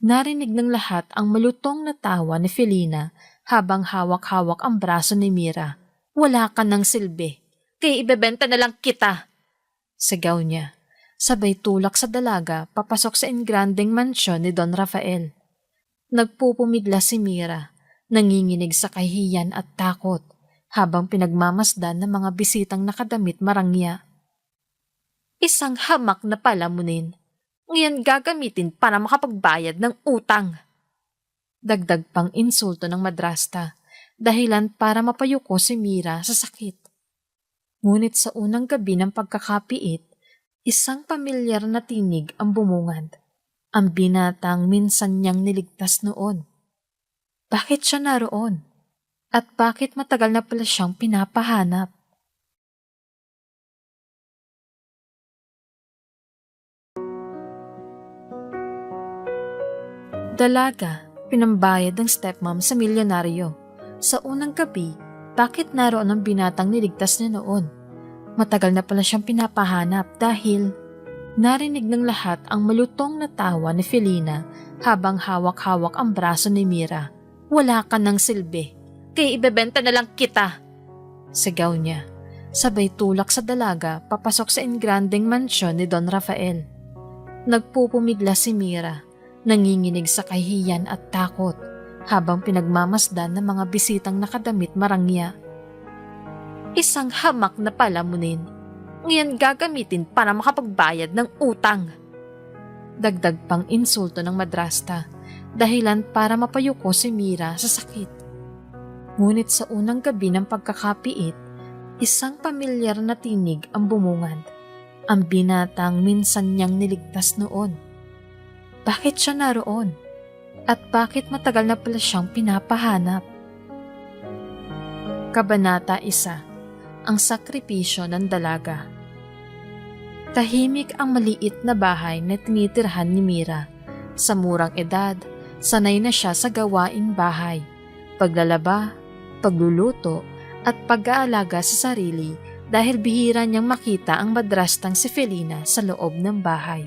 Narinig ng lahat ang malutong na tawa ni Felina habang hawak-hawak ang braso ni Mira. "Wala ka ng silbi, kaya ibebenta na lang kita!" sigaw niya. Sabay tulak sa dalaga papasok sa engrandeng mansyon ni Don Rafael. Nagpupumigla si Mira, nanginginig sa kahihiyan at takot habang pinagmamasdan ng mga bisitang nakadamit marangya. Isang hamak na palamunin, ngayon gagamitin para makapagbayad ng utang. Dagdag pang insulto ng madrasta, dahilan para mapayuko si Mira sa sakit. Ngunit sa unang gabi ng pagkakapiit, isang pamilyar na tinig ang bumungad. Ang binatang minsan niyang niligtas noon. Bakit siya naroon? At bakit matagal na pala siyang pinapahanap? Dalaga, pinambayad ng stepmom sa milyonaryo. Sa unang gabi, bakit naroon ang binatang niligtas niya noon? Matagal na pala siyang pinapahanap dahil narinig ng lahat ang malutong na tawa ni Felina habang hawak-hawak ang braso ni Mira. "Wala ka ng silbi, kaya ibebenta na lang kita!" sigaw niya. Sabay tulak sa dalaga papasok sa engrandeng mansyon ni Don Rafael. Nagpupumigla si Mira, nanginginig sa kahihiyan at takot habang pinagmamasdan ng mga bisitang nakadamit marangya. Isang hamak na palamunin, ngayon gagamitin para makapagbayad ng utang. Dagdag pang insulto ng madrasta, dahilan para mapayuko si Mira sa sakit. Ngunit sa unang gabi ng pagkakapiit, isang pamilyar na tinig ang bumungad. Ang binatang minsan niyang niligtas noon. Bakit siya naroon? At bakit matagal na pala siyang pinapahanap? Kabanata 1. Ang sakripisyo ng dalaga. Tahimik ang maliit na bahay na tinitirhan ni Mira. Sa murang edad, sanay na siya sa gawaing bahay, paglalaba, pagluluto, at pag-aalaga sa sarili dahil bihira niyang makita ang madrastang si Felina sa loob ng bahay.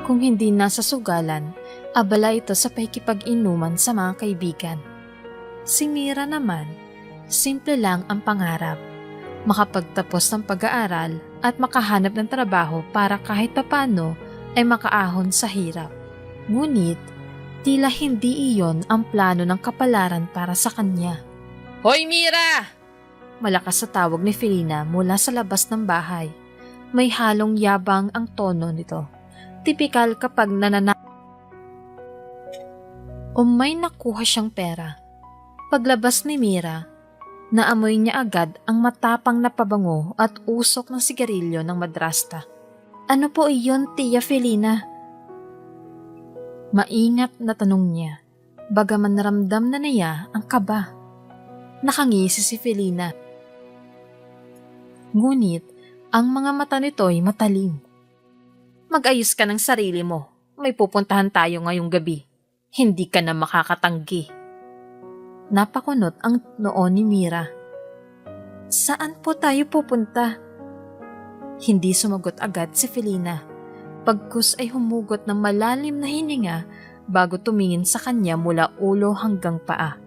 Kung hindi nasa sugalan, abala ito sa pakikipag-inuman sa mga kaibigan. Si Mira naman, simple lang ang pangarap, makapagtapos ng pag-aaral at makahanap ng trabaho para kahit papano ay makaahon sa hirap. Ngunit, tila hindi iyon ang plano ng kapalaran para sa kanya. "Hoy Mira!" Malakas sa tawag ni Felina mula sa labas ng bahay. May halong yabang ang tono nito. Tipikal kapag o may nakuha siyang pera. Paglabas ni Mira, naamoy niya agad ang matapang na pabango at usok ng sigarilyo ng madrasta. "Ano po iyon, Tia Felina?" Maingat na tanong niya, bagaman naramdam na niya ang kaba. Nakangisi si Felina. Ngunit, ang mga mata nito'y matalim. "Mag-ayos ka ng sarili mo. May pupuntahan tayo ngayong gabi. Hindi ka na makakatanggi." Napakunot ang noo ni Mira. "Saan po tayo pupunta?" Hindi sumagot agad si Felina. Pagkus ay humugot ng malalim na hininga bago tumingin sa kanya mula ulo hanggang paa.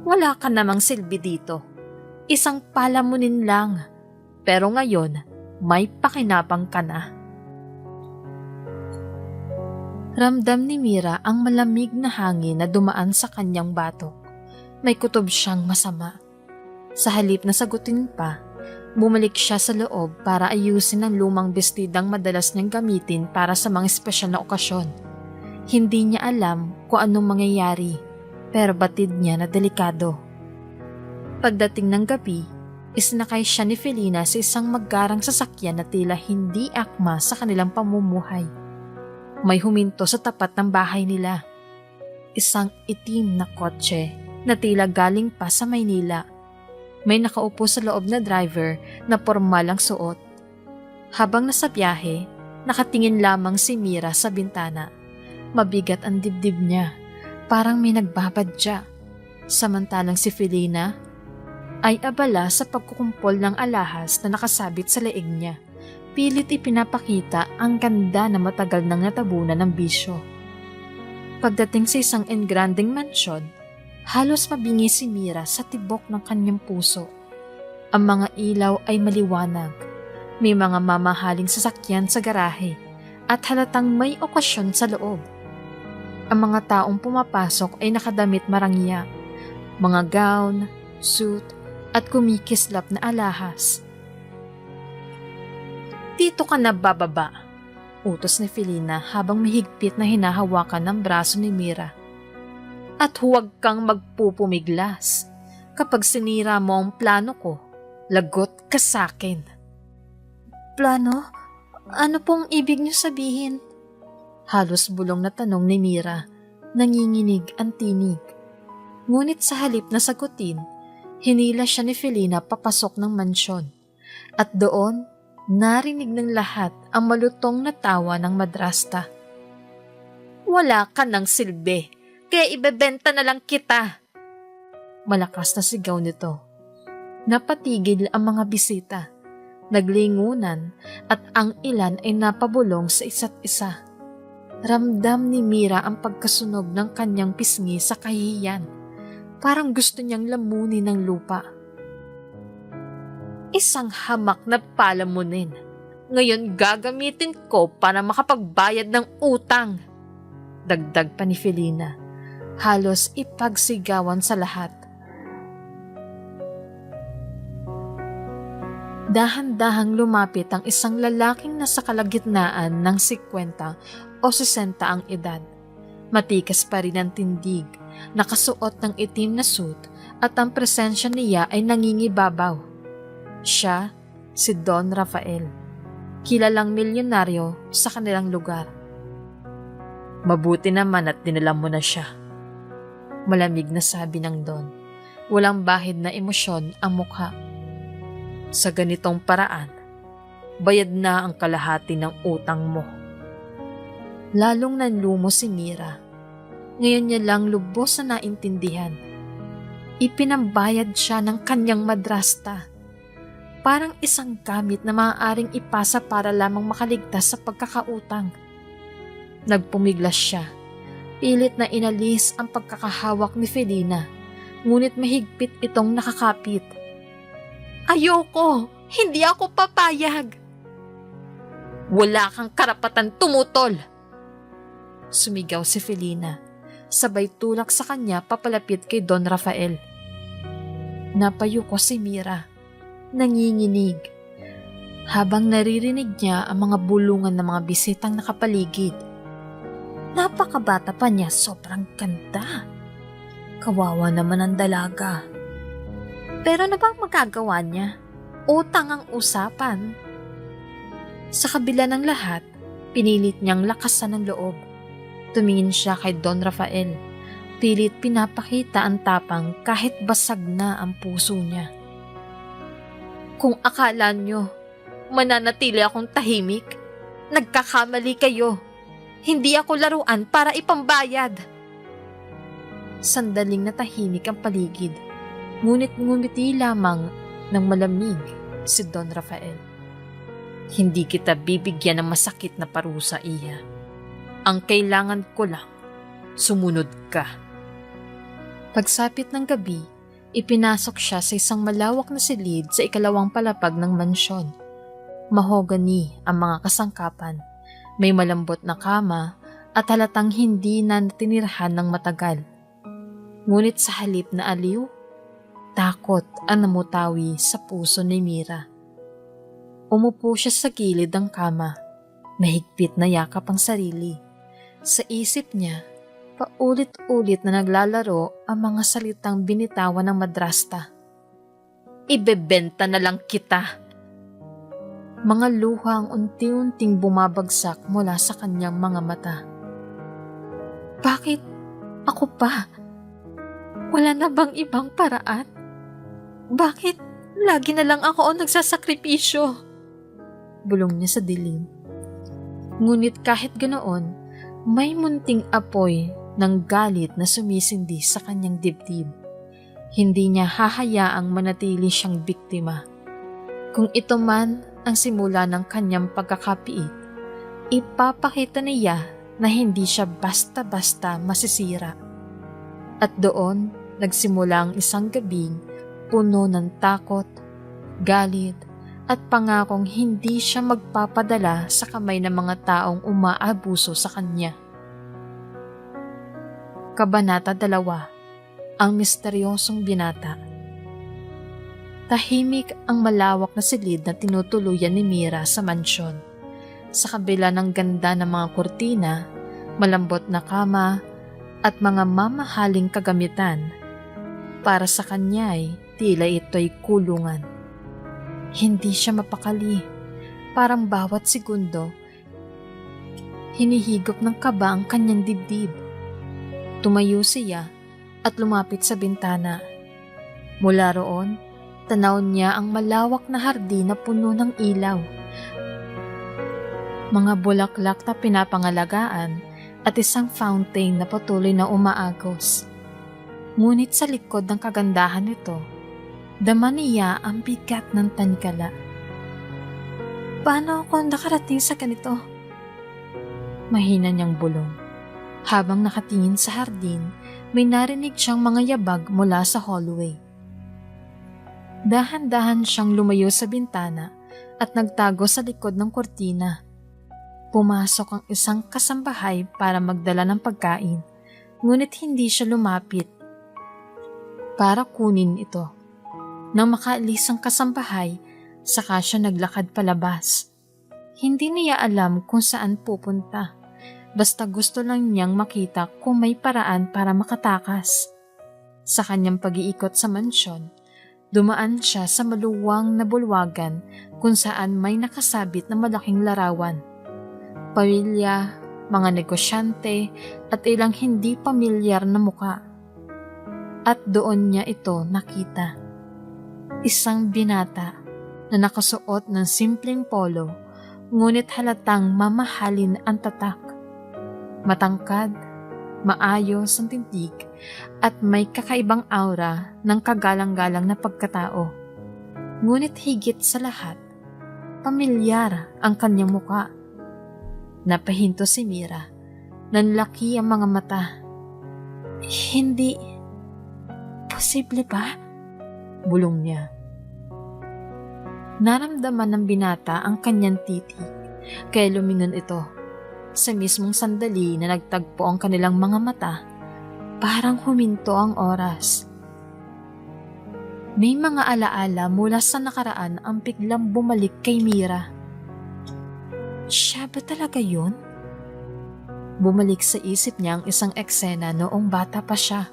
"Wala ka namang silbi dito. Isang palamunin lang. Pero ngayon, may pakinabang ka na." Ramdam ni Mira ang malamig na hangin na dumaan sa kanyang batok. May kutob siyang masama. Sa halip na sagutin pa, bumalik siya sa loob para ayusin ang lumang bestidang madalas niyang gamitin para sa mga espesyal na okasyon. Hindi niya alam kung anong mangyayari, pero batid niya na delikado. Pagdating ng gabi, isinakay siya ni Felina sa isang maggarang sasakyan na tila hindi akma sa kanilang pamumuhay. May huminto sa tapat ng bahay nila. Isang itim na kotse na tila galing pa sa Maynila. May nakaupo sa loob na driver na pormal ang suot. Habang nasa biyahe, nakatingin lamang si Mira sa bintana. Mabigat ang dibdib niya, parang may nagbabadya. Samantalang si Felina ay abala sa pagkukumpol ng alahas na nakasabit sa leeg niya. pilit ipinapakita ang ganda na matagal nang natabunan ng bisyo. Pagdating sa isang engranding mansyon, halos mabingi si Mira sa tibok ng kanyang puso. Ang mga ilaw ay maliwanag, may mga mamahaling sasakyan sa garahe at halatang may okasyon sa loob. Ang mga taong pumapasok ay nakadamit marangya, mga gown, suit at kumikislap na alahas. "Dito ka na bababa," utos ni Felina habang mahigpit na hinahawakan ng braso ni Mira. "At huwag kang magpupumiglas. Kapag sinira mo ang plano ko, lagot ka sakin." "Plano? Ano pong ibig niyo sabihin?" Halos bulong na tanong ni Mira. Nanginginig ang tinig. Ngunit sa halip na sagutin, hinila siya ni Felina papasok ng mansyon. At doon, narinig ng lahat ang malutong na tawa ng madrasta. "Wala ka ng silbi, kaya ibebenta na lang kita." Malakas na sigaw nito. Napatigil ang mga bisita, naglingunan at ang ilan ay napabulong sa isa't isa. Ramdam ni Mira ang pagkasunog ng kanyang pisngi sa kahihiyan. Parang gusto niyang lamunin ng lupa. "Isang hamak na palamunin. Ngayon gagamitin ko para makapagbayad ng utang," dagdag pa ni Felina. Halos ipagsigawan sa lahat. Dahan-dahang lumapit ang isang lalaking nasa kalagitnaan ng 50 o 60 ang edad. Matikas pa rin ang tindig, nakasuot ng itim na suit at ang presensya niya ay nangingibabaw. Siya, si Don Rafael, kilalang milyonaryo sa kanilang lugar. "Mabuti naman at dinala mo na siya," malamig na sabi ng Don. Walang bahid na emosyon ang mukha. "Sa ganitong paraan, bayad na ang kalahati ng utang mo." Lalong nanlumo si Mira. Ngayon niya lang lubos na naintindihan. Ipinambayad siya ng kanyang madrasta. Parang isang gamit na maaaring ipasa para lamang makaligtas sa pagkakautang. Nagpumiglas siya. Pilit na inalis ang pagkakahawak ni Felina, ngunit mahigpit itong nakakapit. "Ayoko! Hindi ako papayag!" "Wala kang karapatan tumutol!" Sumigaw si Felina, sabay tulak sa kanya papalapit kay Don Rafael. Napayuko si Mira, nanginginig. Habang naririnig niya ang mga bulungan ng mga bisitang nakapaligid. Napakabata pa niya, sobrang ganda. Kawawa naman ang dalaga. Pero ano bang magagawa niya? Utang ang usapan. Sa kabila ng lahat, pinilit niyang lakasan ng loob. Tumingin siya kay Don Rafael. Pilit pinapakita ang tapang kahit basag na ang puso niya. "Kung akala niyo, mananatili akong tahimik, nagkakamali kayo. Hindi ako laruan para ipambayad." Sandaling natahimik ang paligid. Ngunit ngumiti lamang ng malamig si Don Rafael. "Hindi kita bibigyan ng masakit na parusa, Iya. Ang kailangan ko lang, sumunod ka." Pagsapit ng gabi, ipinasok siya sa isang malawak na silid sa ikalawang palapag ng mansyon. Mahogany ang mga kasangkapan, may malambot na kama at halatang hindi na natinirhan ng matagal. Ngunit sa halip na aliw, takot ang namutawi sa puso ni Mira. Umupo siya sa gilid ng kama, mahigpit na yakap ang sarili. Sa isip niya, paulit-ulit na naglalaro ang mga salitang binitawan ng madrasta. "Ibebenta na lang kita." Mga luha ang unti-unting bumabagsak mula sa kanyang mga mata. "Bakit ako pa? Wala na bang ibang paraan? Bakit lagi na lang ako ang nagsasakripisyo?" Bulong niya sa dilim. Ngunit kahit ganoon, may munting apoy ng galit na sumisindi sa kanyang dibdib. Hindi niya hahayaang manatili siyang biktima. Kung ito man ang simula ng kanyang pagkakapiit, ipapakita niya na hindi siya basta-basta masisira. At doon nagsimula ang isang gabing puno ng takot, galit, at pangakong hindi siya magpapadala sa kamay ng mga taong umaabuso sa kanya. Kabanata 2. Ang misteryosong binata. Tahimik ang malawak na silid na tinutuluyan ni Mira sa mansyon. Sa kabila ng ganda ng mga kurtina, malambot na kama, at mga mamahaling kagamitan, para sa kanya ay tila ito'y kulungan. Hindi siya mapakali, parang bawat segundo, hinihigop ng kaba ang kanyang dibdib. Tumayo siya at lumapit sa bintana. Mula roon, tanaw niya ang malawak na hardin na puno ng ilaw. Mga bulaklak na pinapangalagaan at isang fountain na patuloy na umaagos. Ngunit sa likod ng kagandahan nito, dama niya ang bigat ng tanikala. Paano ako nakarating sa ganito? Mahina niyang bulong. Habang nakatingin sa hardin, may narinig siyang mga yabag mula sa hallway. Dahan-dahan siyang lumayo sa bintana at nagtago sa likod ng kurtina. Pumasok ang isang kasambahay para magdala ng pagkain, ngunit hindi siya lumapit para kunin ito. Nang makaalis ang kasambahay, saka siya naglakad palabas. Hindi niya alam kung saan pupunta. Basta gusto lang niyang makita kung may paraan para makatakas. Sa kanyang pag-iikot sa mansyon, dumaan siya sa maluwang na bulwagan kung saan may nakasabit na malaking larawan. Pamilya, mga negosyante, at ilang hindi pamilyar na muka. At doon niya ito nakita. Isang binata na nakasuot ng simpleng polo, ngunit halatang mamahalin ang tatak. Matangkad, maayos ang tindig, at may kakaibang aura ng kagalang-galang na pagkatao. Ngunit higit sa lahat, pamilyar ang kanyang muka. Napahinto si Mira. Nanlaki ang mga mata. Hindi. Posible ba? Bulong niya. Naramdaman ng binata ang kanyang titig, kaya lumingon ito. Sa mismong sandali na nagtagpo ang kanilang mga mata, parang huminto ang oras. May mga alaala mula sa nakaraan ang biglang bumalik kay Mira. Siya ba talaga yun? Bumalik sa isip niya ang isang eksena noong bata pa siya.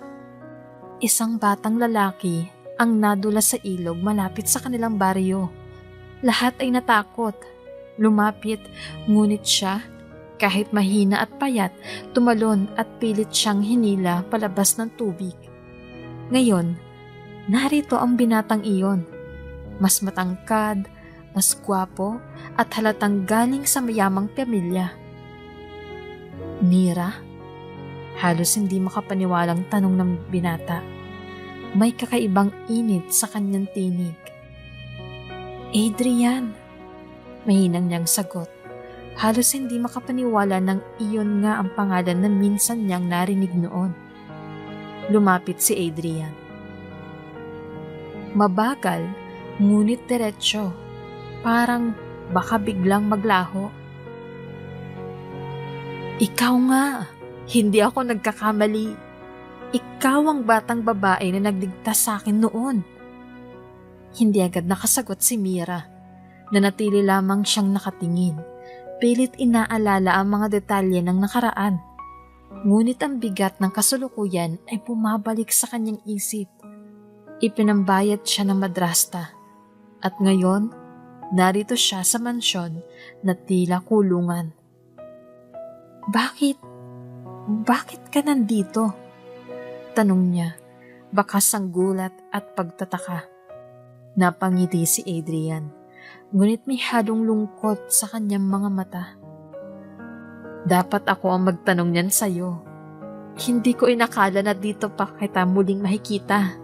Isang batang lalaki ang nadula sa ilog malapit sa kanilang baryo. Lahat ay natakot, lumapit, ngunit siya, kahit mahina at payat, tumalon at pilit siyang hinila palabas ng tubig. Ngayon, narito ang binatang iyon. Mas matangkad, mas gwapo, at halatang galing sa mayamang pamilya. Mira? Halos hindi makapaniwalang tanong ng binata. May kakaibang init sa kanyang tinig. Adrian, mahinang niyang sagot. Halos hindi makapaniwala ng iyon nga ang pangalan na minsan niyang narinig noon. Lumapit si Adrian. Mabagal, ngunit diretsyo. Parang baka biglang maglaho. Ikaw nga, hindi ako nagkakamali. Ikaw ang batang babae na nagligtas sa akin noon. Hindi agad nakasagot si Mira. Nanatili lamang siyang nakatingin. Pilit inaalala ang mga detalye ng nakaraan. Ngunit ang bigat ng kasulukuyan ay bumabalik sa kanyang isip. Ipinambayad siya ng madrasta. At ngayon, narito siya sa mansyon na tila kulungan. Bakit? Bakit ka nandito? Tanong niya, bakas ang gulat at pagtataka. Napangiti si Adrian. Ngunit may halong lungkot sa kanyang mga mata. Dapat ako ang magtanong niyan sa'yo. Hindi ko inakala na dito pa kita muling makikita.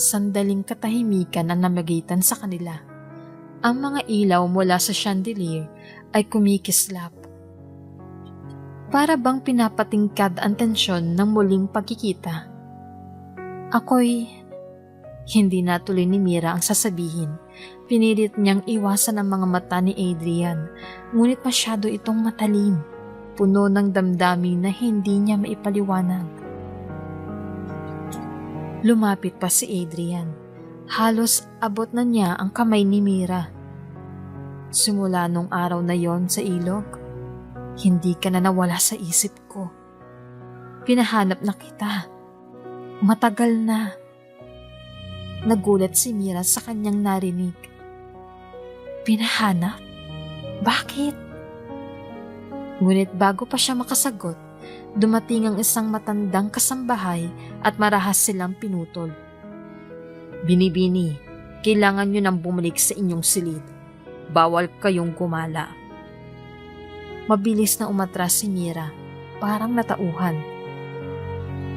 sandaling katahimikan ang namagitan sa kanila. Ang mga ilaw mula sa chandelier ay kumikislap. Para bang pinapatingkad ang tensyon ng muling pagkikita. Hindi natuloy ni Mira ang sasabihin. Pinilit niyang iwasan ang mga mata ni Adrian, ngunit masyado itong matalim, puno ng damdamin na hindi niya maipaliwanag. Lumapit pa si Adrian. Halos abot na niya ang kamay ni Mira. Simula nung araw na yon sa ilog, hindi ka na nawala sa isip ko. Pinahanap na kita. Matagal na. Nagulat si Mira sa kanyang narinig. Pinahanap? Bakit? Ngunit bago pa siya makasagot, dumating ang isang matandang kasambahay at marahas silang pinutol. Binibini, kailangan nyo nang bumalik sa inyong silid. Bawal kayong gumala. Mabilis na umatras si Mira, parang natauhan.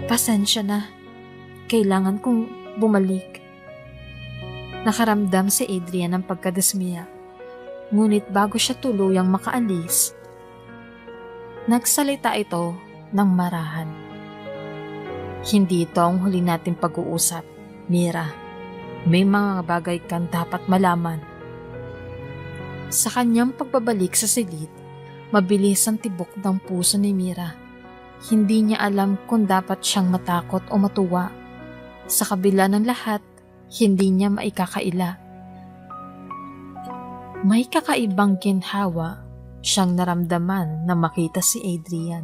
Pasensya na, kailangan kong bumalik. Nakaramdam si Adrian ng pagkadismaya. Ngunit bago siya tuluyang makaalis, nagsalita ito ng marahan. Hindi ito ang huli nating pag-uusap, Mira. May mga bagay kang dapat malaman. Sa kanyang pagbabalik sa silid, mabilis ang tibok ng puso ni Mira. Hindi niya alam kung dapat siyang matakot o matuwa. Sa kabila ng lahat, hindi niya maikakaila. May kakaibang ginhawa siyang naramdaman na makita si Adrian.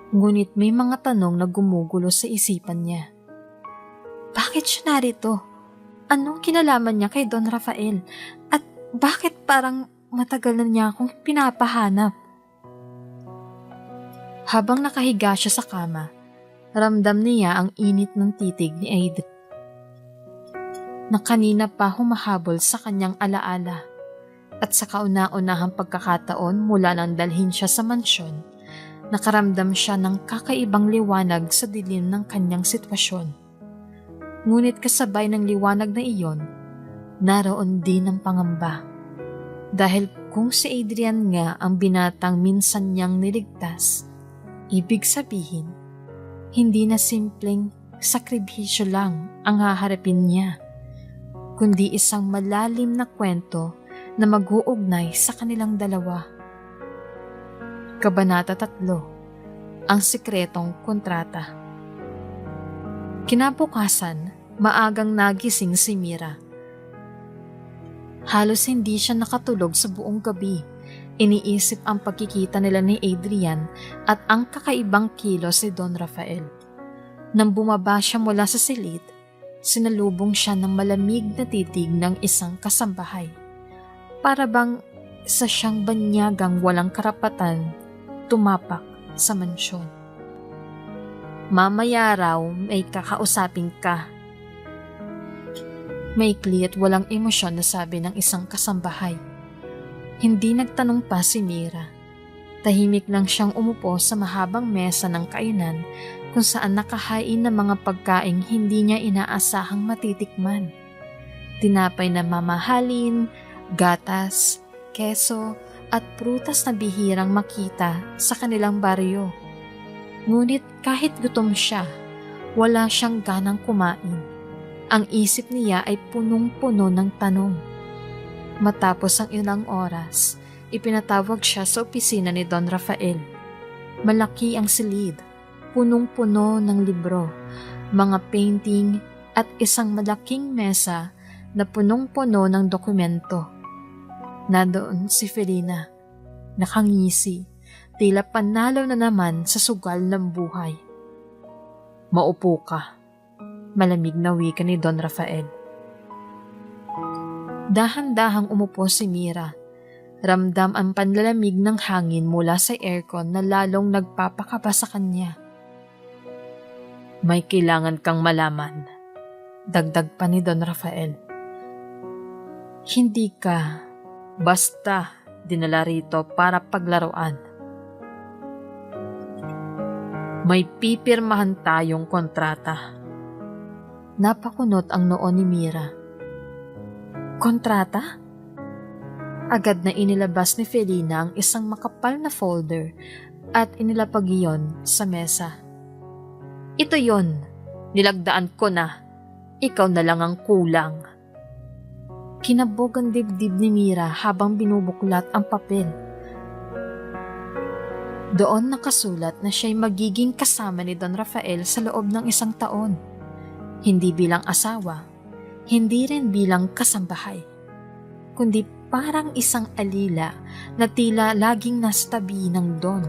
Ngunit may mga tanong na gumugulo sa isipan niya. Bakit siya narito? Anong kinalaman niya kay Don Rafael? At bakit parang matagal na niya akong pinapahanap? Habang nakahiga siya sa kama, ramdam niya ang init ng titig ni Adrian na kanina pa humahabol sa kanyang alaala. At sa kauna-unahang pagkakataon mula nang dalhin siya sa mansyon, nakaramdam siya ng kakaibang liwanag sa dilim ng kanyang sitwasyon. Ngunit kasabay ng liwanag na iyon, naroon din ang pangamba. Dahil kung si Adrian nga ang binatang minsan niyang niligtas, ibig sabihin, hindi na simpleng sakribisyo lang ang haharapin niya, kundi isang malalim na kwento na mag-uugnay sa kanilang dalawa. Kabanata 3, Ang Sikretong Kontrata. Kinabukasan, maagang nagising si Mira. Halos hindi siya nakatulog sa buong gabi. Iniisip ang pagkikita nila ni Adrian at ang kakaibang kilos ni Don Rafael. Nang bumaba siya mula sa silid, sinalubong siya ng malamig na titig ng isang kasambahay. Para bang isa siyang banyagang walang karapatan tumapak sa mansyon. Mamaya raw may kakausapin ka. Maikli at walang emosyon na sabi ng isang kasambahay. Hindi nagtanong pa si Mira. Tahimik lang siyang umupo sa mahabang mesa ng kainan kung saan nakahain ng mga pagkaing hindi niya inaasahang matitikman. Tinapay na mamahalin, gatas, keso at prutas na bihirang makita sa kanilang baryo. Ngunit kahit gutom siya, wala siyang ganang kumain. Ang isip niya ay punong-puno ng tanong. Matapos ang ilang oras, ipinatawag siya sa opisina ni Don Rafael. Malaki ang silid, punong-puno ng libro, mga painting at isang malaking mesa na punong-puno ng dokumento. Nandoon si Felina, nakangisi, tila panalo na naman sa sugal ng buhay. Maupo ka, malamig na wika ni Don Rafael. Dahan-dahang umupo si Mira. Ramdam ang panlalamig ng hangin mula sa aircon na lalong nagpapakaba sa kanya. May kailangan kang malaman, dagdag pa ni Don Rafael. Hindi ka basta dinala rito para paglaruan. May pipirmahan tayong kontrata. Napakunot ang noo ni Mira. Kontrata? Agad na inilabas ni Felina ang isang makapal na folder at inilapag iyon sa mesa. Ito yon, nilagdaan ko na. Ikaw na lang ang kulang. Kinabog ang dibdib ni Mira habang binubuklat ang papel. Doon nakasulat na siya'y magiging kasama ni Don Rafael sa loob ng 1 taon. Hindi bilang asawa, hindi rin bilang kasambahay, kundi parang isang alila na tila laging nasa tabi ng Don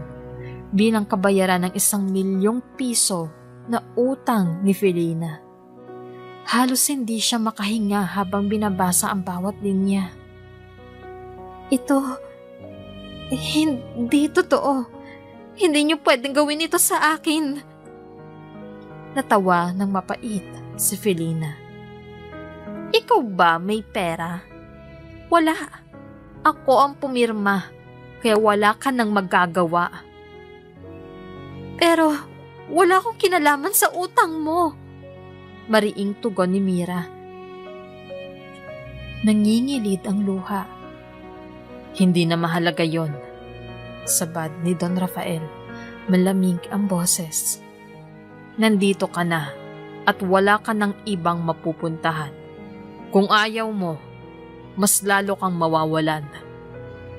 bilang kabayaran ng 1,000,000 piso na utang ni Felina. Halos hindi siya makahinga habang binabasa ang bawat linya. Ito, hindi totoo. Hindi niyo pwedeng gawin ito sa akin. Natawa ng mapait si Felina. Ikaw ba may pera? Wala. Ako ang pumirma, kaya wala ka nang magagawa. Pero wala akong kinalaman sa utang mo. Mariing tugon ni Mira. Nangingilid ang luha. Hindi na mahalaga yon, sabad ni Don Rafael. Malamig ang boses. Nandito ka na at wala ka ng ibang mapupuntahan. Kung ayaw mo, mas lalo kang mawawalan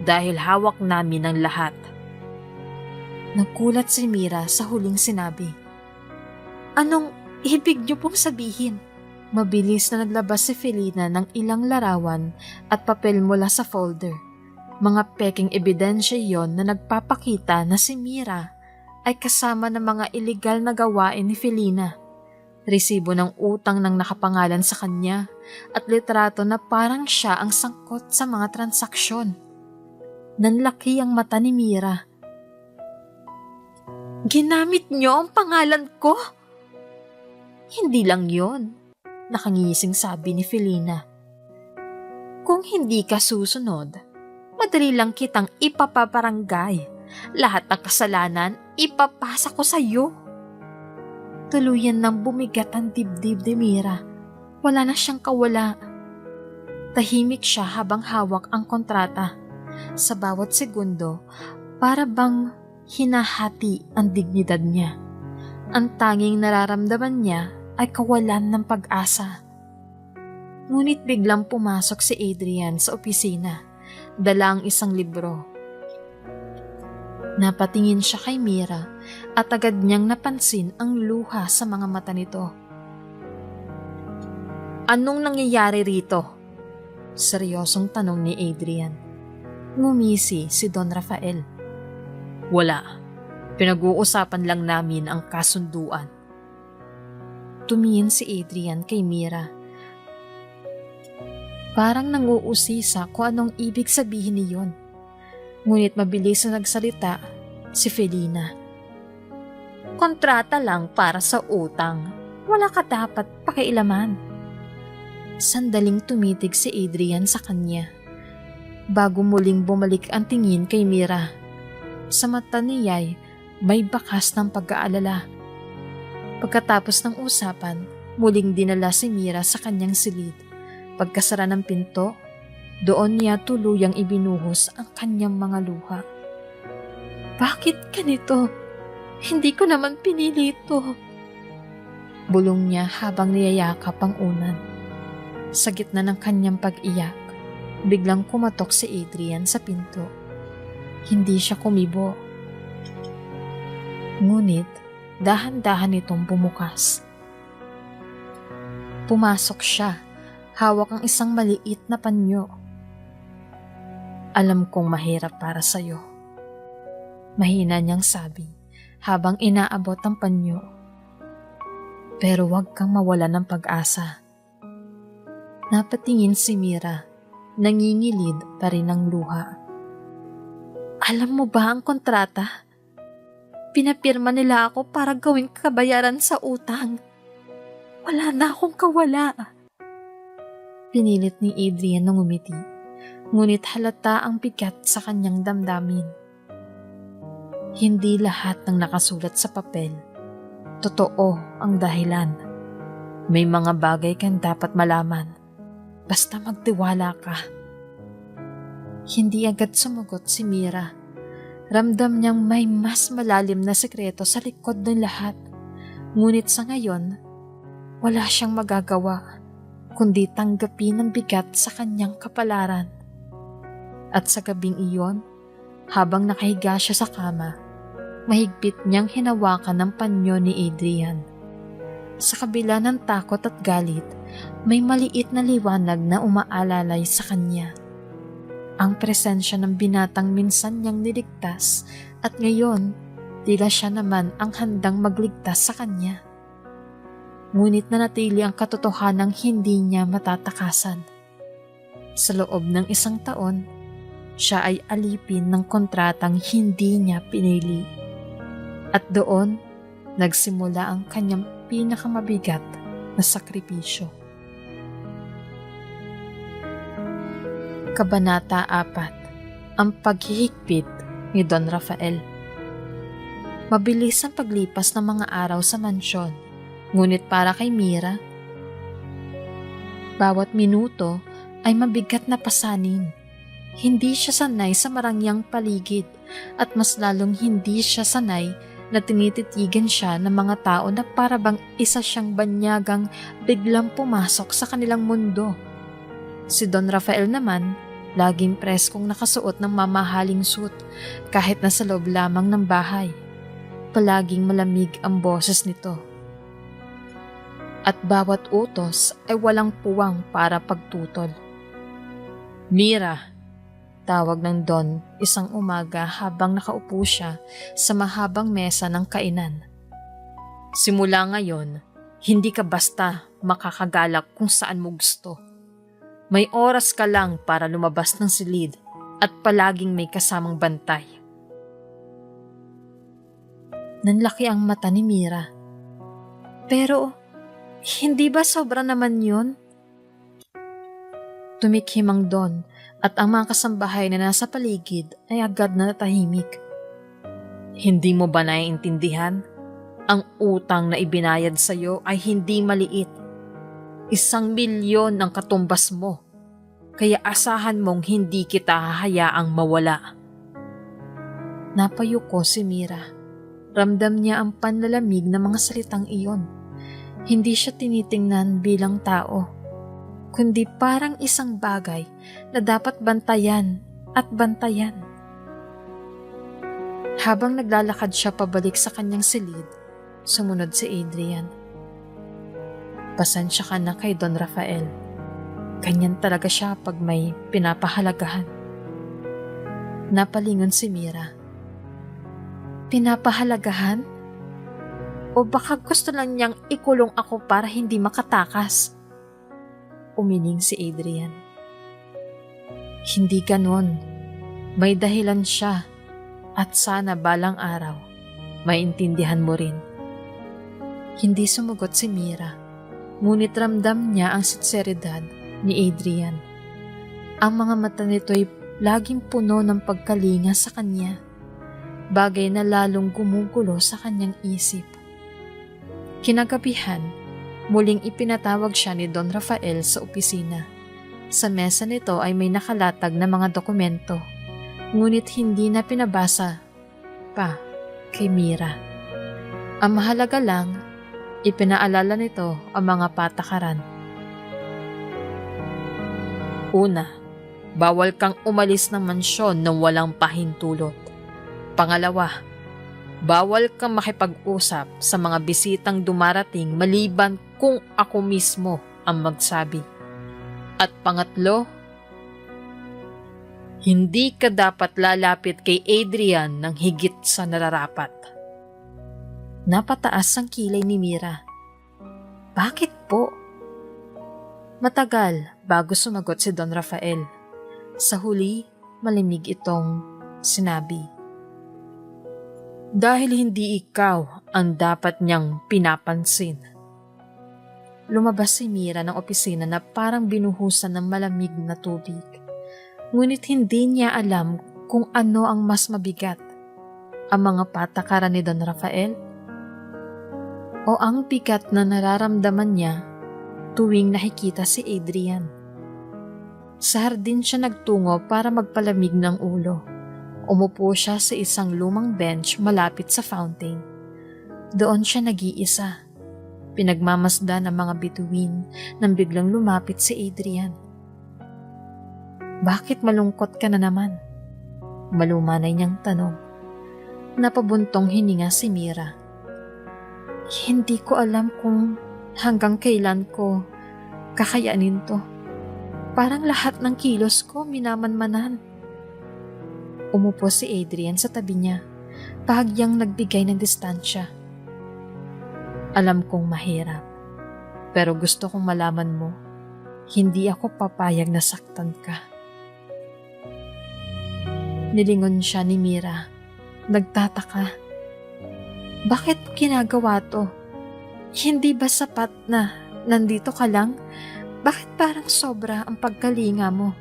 dahil hawak namin ang lahat. Nagkulat si Mira sa huling sinabi. Anong ibig niyo pong sabihin? Mabilis na naglabas si Felina ng ilang larawan at papel mula sa folder. Mga peking ebidensya yon na nagpapakita na si Mira ay kasama ng mga iligal na gawain ni Felina. Resibo ng utang ng nakapangalan sa kanya at litrato na parang siya ang sangkot sa mga transaksyon. Nanlaki ang mata ni Mira. Ginamit niyo ang pangalan ko? Hindi lang yon, nakangising sabi ni Felina. Kung hindi ka susunod, madali lang kitang ipapabarangay. Lahat ng kasalanan, ipapasa ko sa iyo. Tuluyan nang bumigat ang dibdib ni Mira. Wala na siyang kawala. Tahimik siya habang hawak ang kontrata. Sa bawat segundo, para bang hinahati ang dignidad niya. Ang tanging nararamdaman niya ay kawalan ng pag-asa. Ngunit biglang pumasok si Adrian sa opisina, dala ang isang libro. Napatingin siya kay Mira at agad niyang napansin ang luha sa mga mata nito. Anong nangyayari rito? Seryosong tanong ni Adrian. Ngumisi si Don Rafael. Wala. Pinag-uusapan lang namin ang kasunduan. Tumingin si Adrian kay Mira. Parang nanguusisa kung anong ibig sabihin niyon. Ngunit mabilis na nagsalita si Felina. Kontrata lang para sa utang. Wala ka dapat pakialaman. Sandaling tumitig si Adrian sa kanya, bago muling bumalik ang tingin kay Mira. Sa mata niya'y may bakas ng pag-aalala. Pagkatapos ng usapan, muling dinala si Mira sa kanyang silid. Pagkasara ng pinto, doon niya tuluyang ibinuhos ang kanyang mga luha. Bakit ganito? Hindi ko naman pinili ito. Bulong niya habang niyayakap ang unan. Sa gitna ng kanyang pag-iyak, biglang kumatok si Adrian sa pinto. Hindi siya kumibo. Ngunit, dahan-dahan itong bumukas. Pumasok siya, hawak ang isang maliit na panyo. Alam kong mahirap para sa'yo. Mahina niyang sabi habang inaabot ang panyo. Pero huwag kang mawala ng pag-asa. Napatingin si Mira, nangingilid pa rin ang luha. Alam mo ba ang kontrata? Pinapirma nila ako para gawing kabayaran sa utang. Wala na akong kawala. Pinilit ni Adrian na ngumiti, ngunit halata ang bigat sa kanyang damdamin. Hindi lahat ng nakasulat sa papel totoo ang dahilan. May mga bagay kang dapat malaman. Basta magtiwala ka. Hindi agad sumagot si Mira. Ramdam niyang may mas malalim na sekreto sa likod ng lahat. Ngunit sa ngayon, wala siyang magagawa kundi tanggapin ang bigat sa kanyang kapalaran. At sa gabing iyon, habang nakahiga siya sa kama, mahigpit niyang hinawakan ng panyo ni Adrian. Sa kabila ng takot at galit, may maliit na liwanag na umaalalay sa kanya. Ang presensya ng binatang minsan niyang niligtas at ngayon, tila siya naman ang handang magligtas sa kanya. Ngunit nanatili ang katotohanang hindi niya matatakasan. Sa loob ng 1 taon, siya ay alipin ng kontratang hindi niya pinili. At doon, nagsimula ang kanyang pinakamabigat na sakripisyo. Kabanata 4. Ang paghihigpit ni Don Rafael. Mabilis ang paglipas ng mga araw sa mansyon, ngunit para kay Mira, bawat minuto ay mabigat na pasanin. Hindi siya sanay sa marangyang paligid at mas lalong hindi siya sanay na tinititigan siya ng mga tao na parabang isa siyang banyagang biglang pumasok sa kanilang mundo. Si Don Rafael naman, laging preskong nakasuot ng mamahaling suit kahit nasa loob lamang ng bahay. Palaging malamig ang boses nito. At bawat utos ay walang puwang para pagtutol. Mira, tawag ng Don isang umaga habang nakaupo siya sa mahabang mesa ng kainan. Simula ngayon, hindi ka basta makakagalak kung saan mo gusto. May oras ka lang para lumabas ng silid at palaging may kasamang bantay. Nanlaki ang mata ni Mira. Pero, hindi ba sobra naman yun? Tumikhim ang Don at ang mga kasambahay na nasa paligid ay agad na natahimik. Hindi mo ba naiintindihan? Ang utang na ibinayad sa iyo ay hindi maliit. 1,000,000 ang katumbas mo. Kaya asahan mong hindi kita hahayaang mawala. Napayuko si Mira. Ramdam niya ang panlalamig ng mga salitang iyon. Hindi siya tinitingnan bilang tao, kundi parang isang bagay na dapat bantayan at bantayan. Habang naglalakad siya pabalik sa kanyang silid, sumunod si Adrian. Pasensya ka na kay Don Rafael. Ganyan talaga siya pag may pinapahalagahan. Napalingon si Mira. Pinapahalagahan? O baka gusto lang niyang ikulong ako para hindi makatakas? Umiling si Adrian. Hindi ganon. May dahilan siya at sana balang araw maintindihan mo rin. Hindi sumugot si Mira, ngunit ramdam niya ang sinseridad ni Adrian. Ang mga mata nito'y laging puno ng pagkalinga sa kanya, bagay na lalong gumugulo sa kanyang isip. Kinagabihan, muling ipinatawag siya ni Don Rafael sa opisina. Sa mesa nito ay may nakalatag na mga dokumento, ngunit hindi na pinabasa pa kay Mira. Ang mahalaga lang, ipinaalala nito ang mga patakaran. Una, bawal kang umalis ng mansyon nang walang pahintulot. Pangalawa, bawal kang makipag-usap sa mga bisitang dumarating maliban kung ako mismo ang magsabi. At pangatlo, hindi ka dapat lalapit kay Adrian ng higit sa nararapat. Napataas ang kilay ni Mira. Bakit po? Matagal bago sumagot si Don Rafael. Sa huli, malimig itong sinabi. Dahil hindi ikaw ang dapat niyang pinapansin. Lumabas si Mira ng opisina na parang binuhusan ng malamig na tubig. Ngunit hindi niya alam kung ano ang mas mabigat, ang mga patakaran ni Don Rafael o ang bigat na nararamdaman niya tuwing nakikita si Adrian. Sa hardin siya nagtungo para magpalamig ng ulo. Umupo siya sa isang lumang bench malapit sa fountain. Doon siya nag-iisa. Pinagmamasdan ang mga bituin nang biglang lumapit si Adrian. "Bakit malungkot ka na naman?" Malumanay niyang tanong. Napabuntong hininga si Mira. "Hindi ko alam kung hanggang kailan ko kakayanin to. Parang lahat ng kilos ko minamanmanan." Umupo si Adrian sa tabi niya, bahagyang nagbigay ng distansya. "Alam kong mahirap, pero gusto kong malaman mo, hindi ako papayag na saktan ka." Nilingon siya ni Mira, nagtataka. Bakit ginagawa to? Hindi ba sapat na nandito ka lang? Bakit parang sobra ang pagkalinga mo?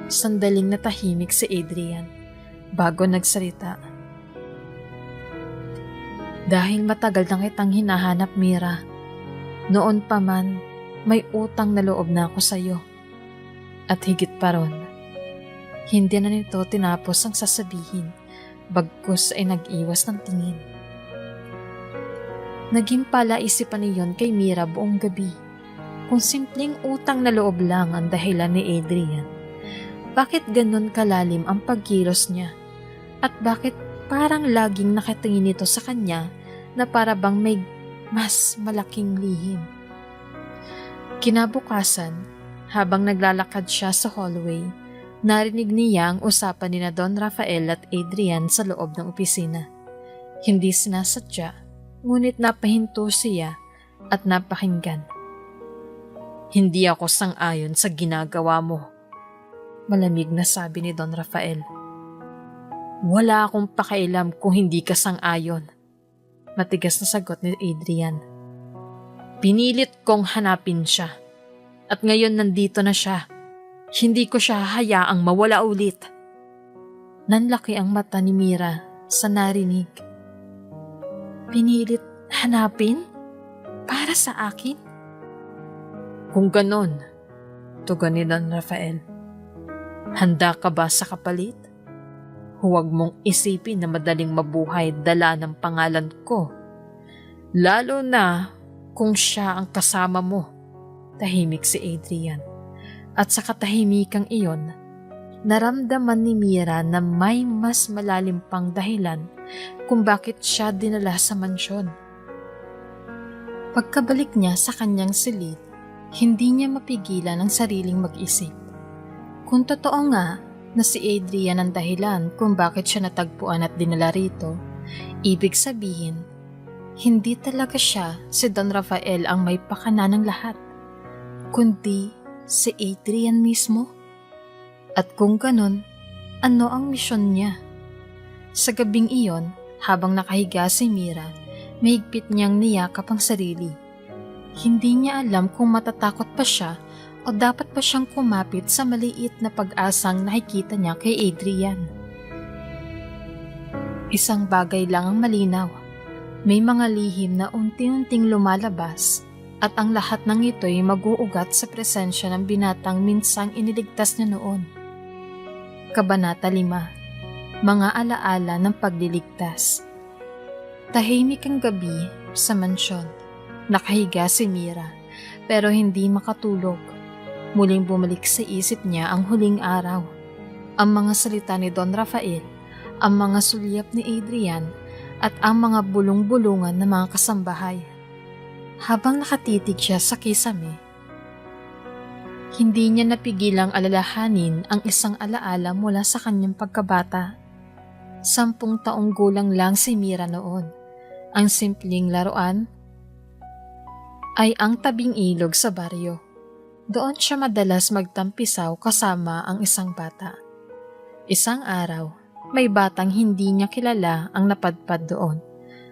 Sandaling natahimik si Adrian bago nagsalita. "Dahil matagal na kitang hinahanap, Mira. Noon pa man, may utang na loob na ako sa'yo. At higit pa ron, hindi na nito tinapos ang sasabihin, bagkus ay nag-iwas ng tingin." Naging palaisipan niyon kay Mira buong gabi. Kung simpleng utang na loob lang ang dahilan ni Adrian, bakit ganun kalalim ang pagkilos niya? At bakit parang laging nakatingin ito sa kanya na para bang may mas malaking lihim? Kinabukasan, habang naglalakad siya sa hallway, narinig niya ang usapan ni Don Rafael at Adrian sa loob ng opisina. Hindi sinasadya, ngunit napahinto siya at napakinggan. "Hindi ako sang-ayon sa ginagawa mo," malamig na sabi ni Don Rafael. "Wala akong pakialam kung hindi ka sang-ayon," matigas na sagot ni Adrian. "Pinilit kong hanapin siya, at ngayon nandito na siya. Hindi ko siya hayaang mawala ulit." Nanlaki ang mata ni Mira sa narinig. "Pinilit hanapin? Para sa akin?" "Kung ganon," tugon ni Don Rafael, "handa ka ba sa kapalit? Huwag mong isipin na madaling mabuhay dala ng pangalan ko. Lalo na kung siya ang kasama mo." Tahimik si Adrian. At sa katahimikang iyon, naramdaman ni Mira na may mas malalim pang dahilan kung bakit siya dinala sa mansyon. Pagkabalik niya sa kanyang silid, hindi niya mapigilan ang sariling mag-isip. Kung totoo nga na si Adrian ang dahilan kung bakit siya natagpuan at dinala rito, ibig sabihin, hindi talaga siya si Don Rafael ang may pakana ng lahat, kundi si Adrian mismo. At kung ganon, ano ang misyon niya? Sa gabing iyon, habang nakahiga si Mira, mahigpit niyang niyakap ang sarili. Hindi niya alam kung matatakot pa siya o dapat pa siyang kumapit sa maliit na pag-asang nakikita niya kay Adrian. Isang bagay lang ang malinaw. May mga lihim na unti-unting lumalabas at ang lahat ng ito'y mag-uugat sa presensya ng binatang minsang iniligtas niya noon. Kabanata 5. Mga alaala ng pagliligtas. Tahimik ang gabi sa mansyon. Nakahiga si Mira, pero hindi makatulog. Muling bumalik sa isip niya ang huling araw. Ang mga salita ni Don Rafael, ang mga sulyap ni Adrian, at ang mga bulong-bulungan ng mga kasambahay. Habang nakatitig siya sa kisame, hindi niya napigilang alalahanin ang isang alaala mula sa kanyang pagkabata. 10 taong gulang lang si Mira noon. Ang simpleng laruan ay ang tabing ilog sa baryo. Doon siya madalas magtampisaw kasama ang isang bata. Isang araw, may batang hindi niya kilala ang napadpad doon.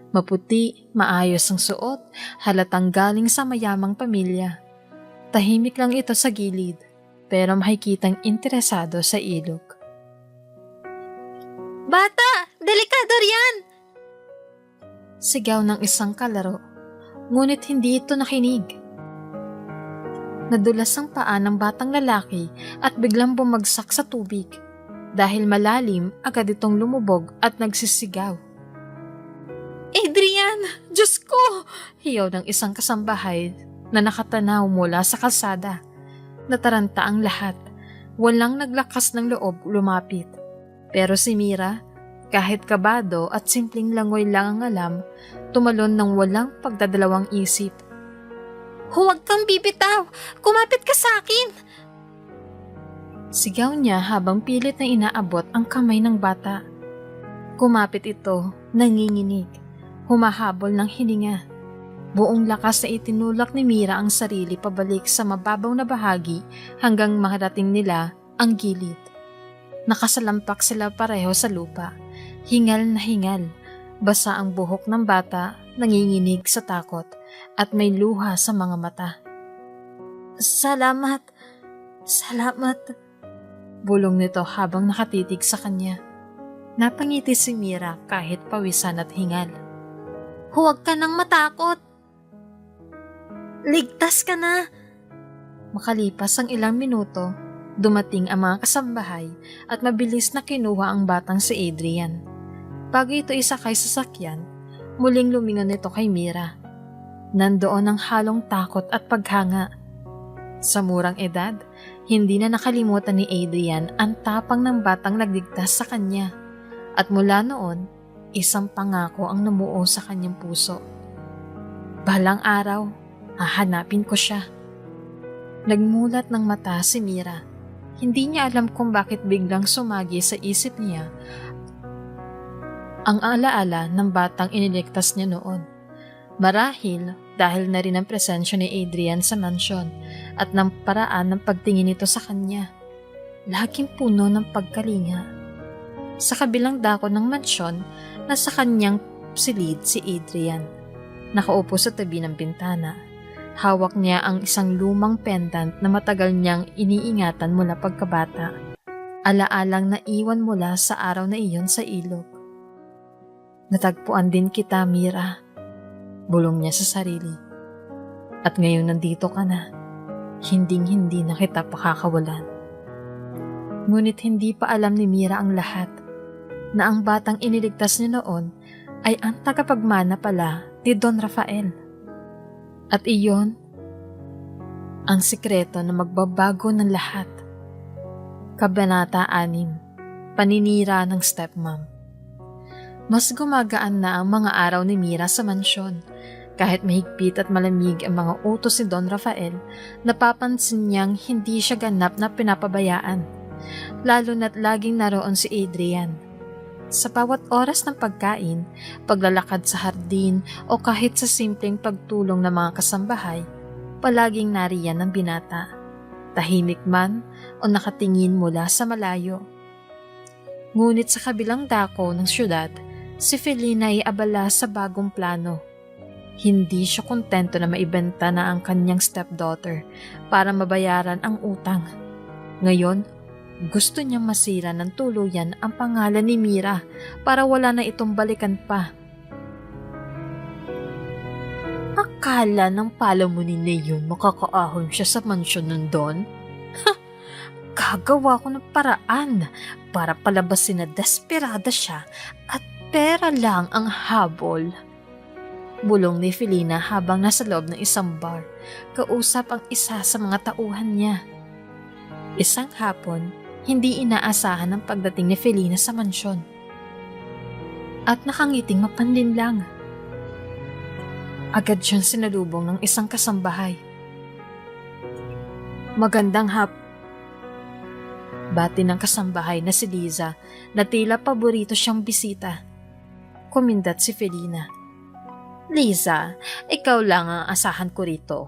Maputi, maayos ang suot, halatang galing sa mayamang pamilya. Tahimik lang ito sa gilid, pero makikitang interesado sa ilog. "Bata! Delikado riyan!" Sigaw ng isang kalaro, ngunit hindi ito nakinig. Nadulas ang paa ng batang lalaki at biglang bumagsak sa tubig. Dahil malalim, agad itong lumubog at nagsisigaw. Adrian! Diyos ko! Hiyaw ng isang kasambahay na nakatanaw mula sa kalsada. Nataranta ang lahat. Walang naglakas ng loob lumapit. Pero si Mira, kahit kabado at simpleng langoy lang ang alam, tumalon ng walang pagdadalawang isip. Huwag kang bibitaw! Kumapit ka sa akin! Sigaw niya habang pilit na inaabot ang kamay ng bata. Kumapit ito, nanginginig, humahabol ng hininga. Buong lakas na itinulak ni Mira ang sarili pabalik sa mababaw na bahagi hanggang makarating nila ang gilid. Nakasalampak sila pareho sa lupa, hingal na hingal, basa ang buhok ng bata, nanginginig sa takot at may luha sa mga mata. Salamat! Salamat! Bulong nito habang nakatitig sa kanya. Napangiti si Mira kahit pawisan at hingal. Huwag ka nang matakot! Ligtas ka na! Makalipas ang ilang minuto, dumating ang mga kasambahay at mabilis na kinuha ang batang si Adrian. Bago ito isakay sa sakyan, muling lumingon ito kay Mira. Nandoon ang halong takot at paghanga. Sa murang edad, hindi na nakalimutan ni Adrian ang tapang ng batang nagligtas sa kanya. At mula noon, isang pangako ang namuo sa kanyang puso. Balang araw, hahanapin ko siya. Nagmulat ng mata si Mira. Hindi niya alam kung bakit biglang sumagi sa isip niya ang alaala ng batang iniligtas niya noon. Marahil dahil na rin ang presensya ni Adrian sa mansyon at ng paraan ng pagtingin nito sa kanya. Laging puno ng pagkalinga. Sa kabilang dako ng mansyon, nasa kanyang silid si Adrian. Nakaupo sa tabi ng bintana. Hawak niya ang isang lumang pendant na matagal niyang iniingatan mula pagkabata. Alaalang naiwan mula sa araw na iyon sa ilog. Natagpuan din kita, Mira. Bulong niya sa sarili. At ngayon nandito ka na. Hinding-hindi na kita pakakawalan. Ngunit hindi pa alam ni Mira ang lahat. Na ang batang iniligtas niya noon ay ang tagapagmana pala ni Don Rafael. At iyon, ang sikreto na magbabago ng lahat. Kabanata 6, Paninira ng Stepmom. Mas gumagaan na ang mga araw ni Mira sa mansyon. Kahit mahigpit at malamig ang mga utos ni Don Rafael, napapansin niyang hindi siya ganap na pinapabayaan. Lalo na't laging naroon si Adrian. Sa bawat oras ng pagkain, paglalakad sa hardin o kahit sa simpleng pagtulong ng mga kasambahay, palaging nariyan ang binata. Tahimik man o nakatingin mula sa malayo. Ngunit sa kabilang dako ng syudad, si Felina ay abala sa bagong plano. Hindi siya kontento na maibenta na ang kanyang stepdaughter para mabayaran ang utang. Ngayon, gusto niyang masira ng tuluyan ang pangalan ni Mira para wala na itong balikan pa. Akala ng palamunin na yun makakaahon siya sa mansyon ng Don? Gagawa ko ng paraan para palabasin na desperada siya at pera lang ang habol. Bulong ni Felina habang nasa loob ng isang bar, kausap ang isa sa mga tauhan niya. Isang hapon, hindi inaasahan ang pagdating ni Felina sa mansyon. At nakangiting mapanlinlang. Agad siyang sinalubong ng isang kasambahay. Magandang bati ng kasambahay na si Liza na tila paborito siyang bisita. Kumindat si Felina. Liza, ikaw lang ang asahan ko rito.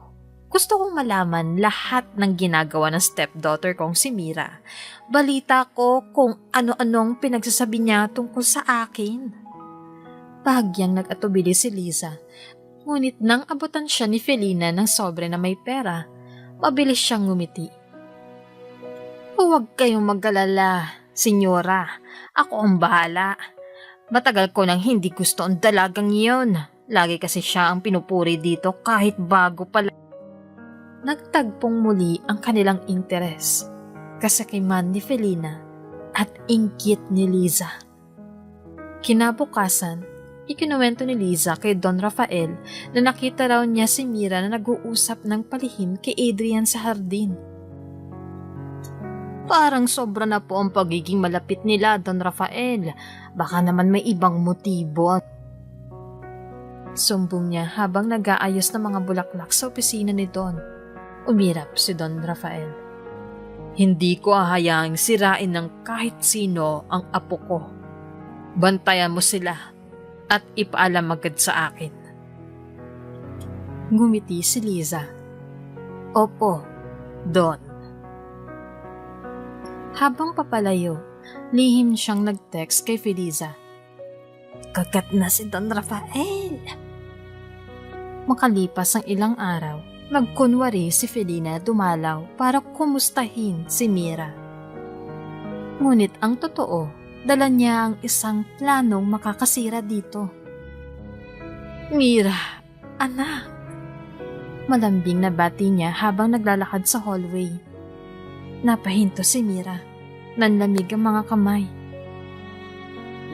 Gusto kong malaman lahat ng ginagawa ng stepdaughter kong si Mira. Balita ko kung ano-anong pinagsasabi niya tungkol sa akin. Bahagyang nag-atubili si Liza. Ngunit nang abutan siya ni Felina ng sobre na may pera, mabilis siyang ngumiti. Huwag kayong mag-alala, senyora. Ako ang bahala. Matagal ko nang hindi gusto ang dalagang iyon. Lagi kasi siya ang pinupuri dito kahit bago pala. nagtagpong muli ang kanilang interes, kasakiman ni Felina at inggit ni Liza. Kinabukasan, ikinuwento ni Liza kay Don Rafael na nakita raw niya si Mira na nag-uusap ng palihim kay Adrian sa hardin. Parang sobra na po ang pagiging malapit nila, Don Rafael. Baka naman may ibang motibo. Sumbong niya habang nag-aayos ng mga bulaklak sa opisina ni Don. Umirap si Don Rafael. Hindi ko hahayaang sirain ng kahit sino ang apo ko. Bantayan mo sila at ipaalam agad sa akin. Ngumiti si Liza. Opo, Don. Habang papalayo, lihim siyang nag-text kay Feliza. Kagat na si Don Rafael. Makalipas ang ilang araw, nagkunwari si Felina dumalaw para kumustahin si Mira. Ngunit ang totoo, dala niya ang isang planong makakasira dito. Mira, anak. Malambing na bati niya habang naglalakad sa hallway. Napahinto si Mira. Nanlamig ang mga kamay.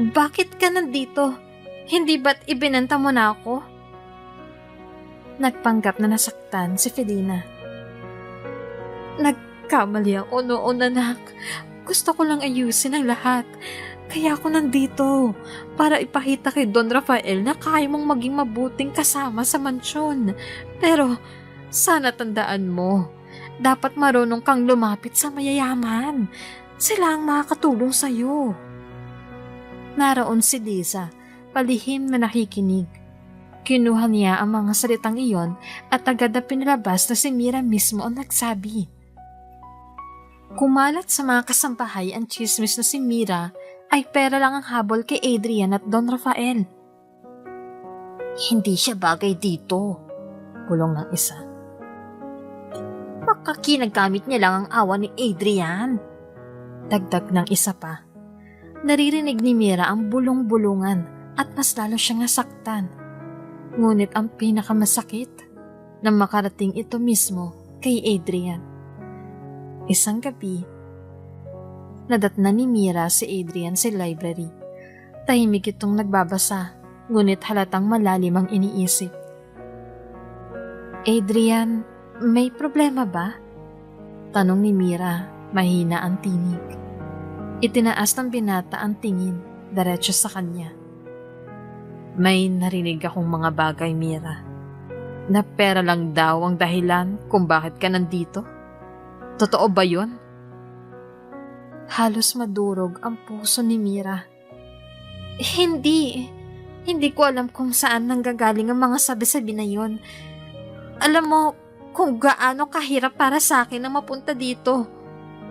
Bakit ka nandito? Hindi ba't ibinenta mo na ako? Nagpanggap na nasaktan si Felina. Nagkamali ako noon, anak. Gusto ko lang ayusin ang lahat. Kaya ako nandito para ipakita kay Don Rafael na kaya mong maging mabuting kasama sa mansyon. Pero sana tandaan mo, dapat marunong kang lumapit sa mayayaman. Sila ang makakatulong sa'yo. Naroon si Liza, palihim na nakikinig. Kinuha niya ang mga salitang iyon at agad na pinalabas na si Mira mismo ang nagsabi. Kumalat sa mga kasampahay ang chismis na si Mira ay pera lang ang habol kay Adrian at Don Rafael. Hindi siya bagay dito, bulong ng isa. Baka kinagamit niya lang ang awa ni Adrian. Dagdag ng isa pa. Naririnig ni Mira ang bulong-bulungan at mas lalo siyang nasaktan. Ngunit ang pinakamasakit na makarating ito mismo kay Adrian. Isang gabi, nadatna ni Mira si Adrian sa library. Tahimik itong nagbabasa, ngunit halatang malalim ang iniisip. Adrian, may problema ba? Tanong ni Mira, mahina ang tinig. Itinaas ng binata ang tingin, diretso sa kanya. May narinig akong mga bagay, Mira. Na pera lang daw ang dahilan kung bakit ka nandito? Totoo ba yun? Halos madurog ang puso ni Mira. Hindi. Hindi ko alam kung saan nanggagaling ang mga sabi-sabi na yun. Alam mo kung gaano kahirap para sa akin na mapunta dito.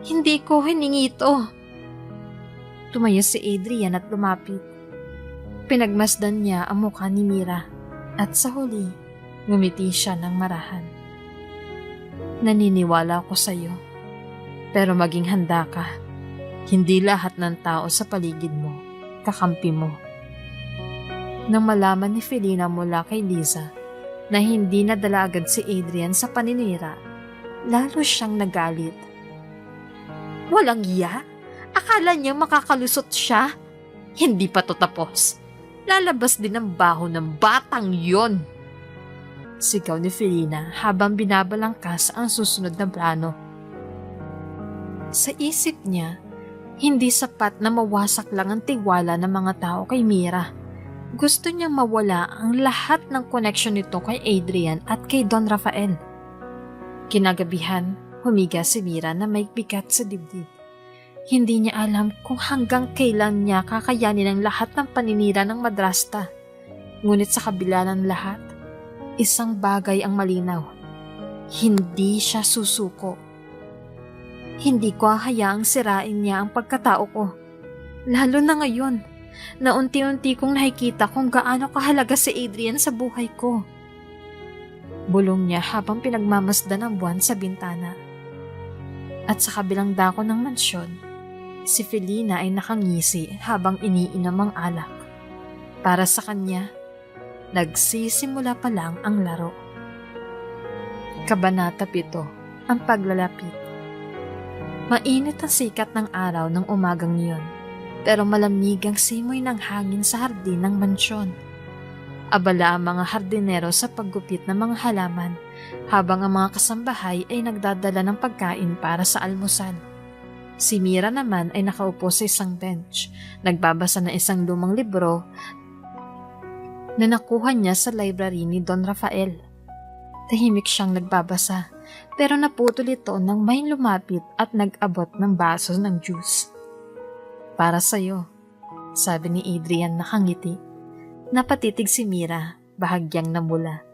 Hindi ko hiningi ito. Tumayo si Adrian at lumapit. Pinagmasdan niya ang mukha ni Mira at sa huli, ngumiti siya ng marahan. Naniniwala ako sa iyo, pero maging handa ka. Hindi lahat ng tao sa paligid mo, kakampi mo. Nang malaman ni Felina mula kay Liza na hindi nadala agad si Adrian sa paninira, lalo siyang nagalit. Walang iya? Akala niya makakalusot siya? Hindi pa to tapos. Lalabas din ang baho ng batang yon. Sigaw ni Felina habang binabalangkas ang susunod na plano. Sa isip niya, hindi sapat na mawasak lang ang tiwala ng mga tao kay Mira. Gusto niyang mawala ang lahat ng connection nito kay Adrian at kay Don Rafael. Kinagabihan, humiga si Mira na may bigat sa dibdib. Hindi niya alam kung hanggang kailan niya kakayanin ang lahat ng paninira ng madrasta. Ngunit sa kabila ng lahat, isang bagay ang malinaw. Hindi siya susuko. Hindi ko hahayaang sirain niya ang pagkatao ko. Lalo na ngayon, na unti-unti kong nakikita kung gaano kahalaga si Adrian sa buhay ko. Bulong niya habang pinagmamasdan ang buwan sa bintana. At sa kabilang dako ng mansyon, si Felina ay nakangisi habang iniinom ang alak. Para sa kanya, nagsisimula pa lang ang laro. Kabanata 7. Ang paglalapit. Mainit ang sikat ng araw ng umagang iyon, pero malamig ang simoy ng hangin sa hardin ng mansyon. Abala ang mga hardinero sa paggupit ng mga halaman, habang ang mga kasambahay ay nagdadala ng pagkain para sa almusal. Si Mira naman ay nakaupo sa isang bench, nagbabasa ng isang lumang libro na nakuha niya sa library ni Don Rafael. Tahimik siyang nagbabasa, pero naputol ito nang may lumapit at nag-abot ng baso ng juice. "Para sa'yo," sabi ni Adrian nakangiti. Napatitig si Mira, bahagyang namula.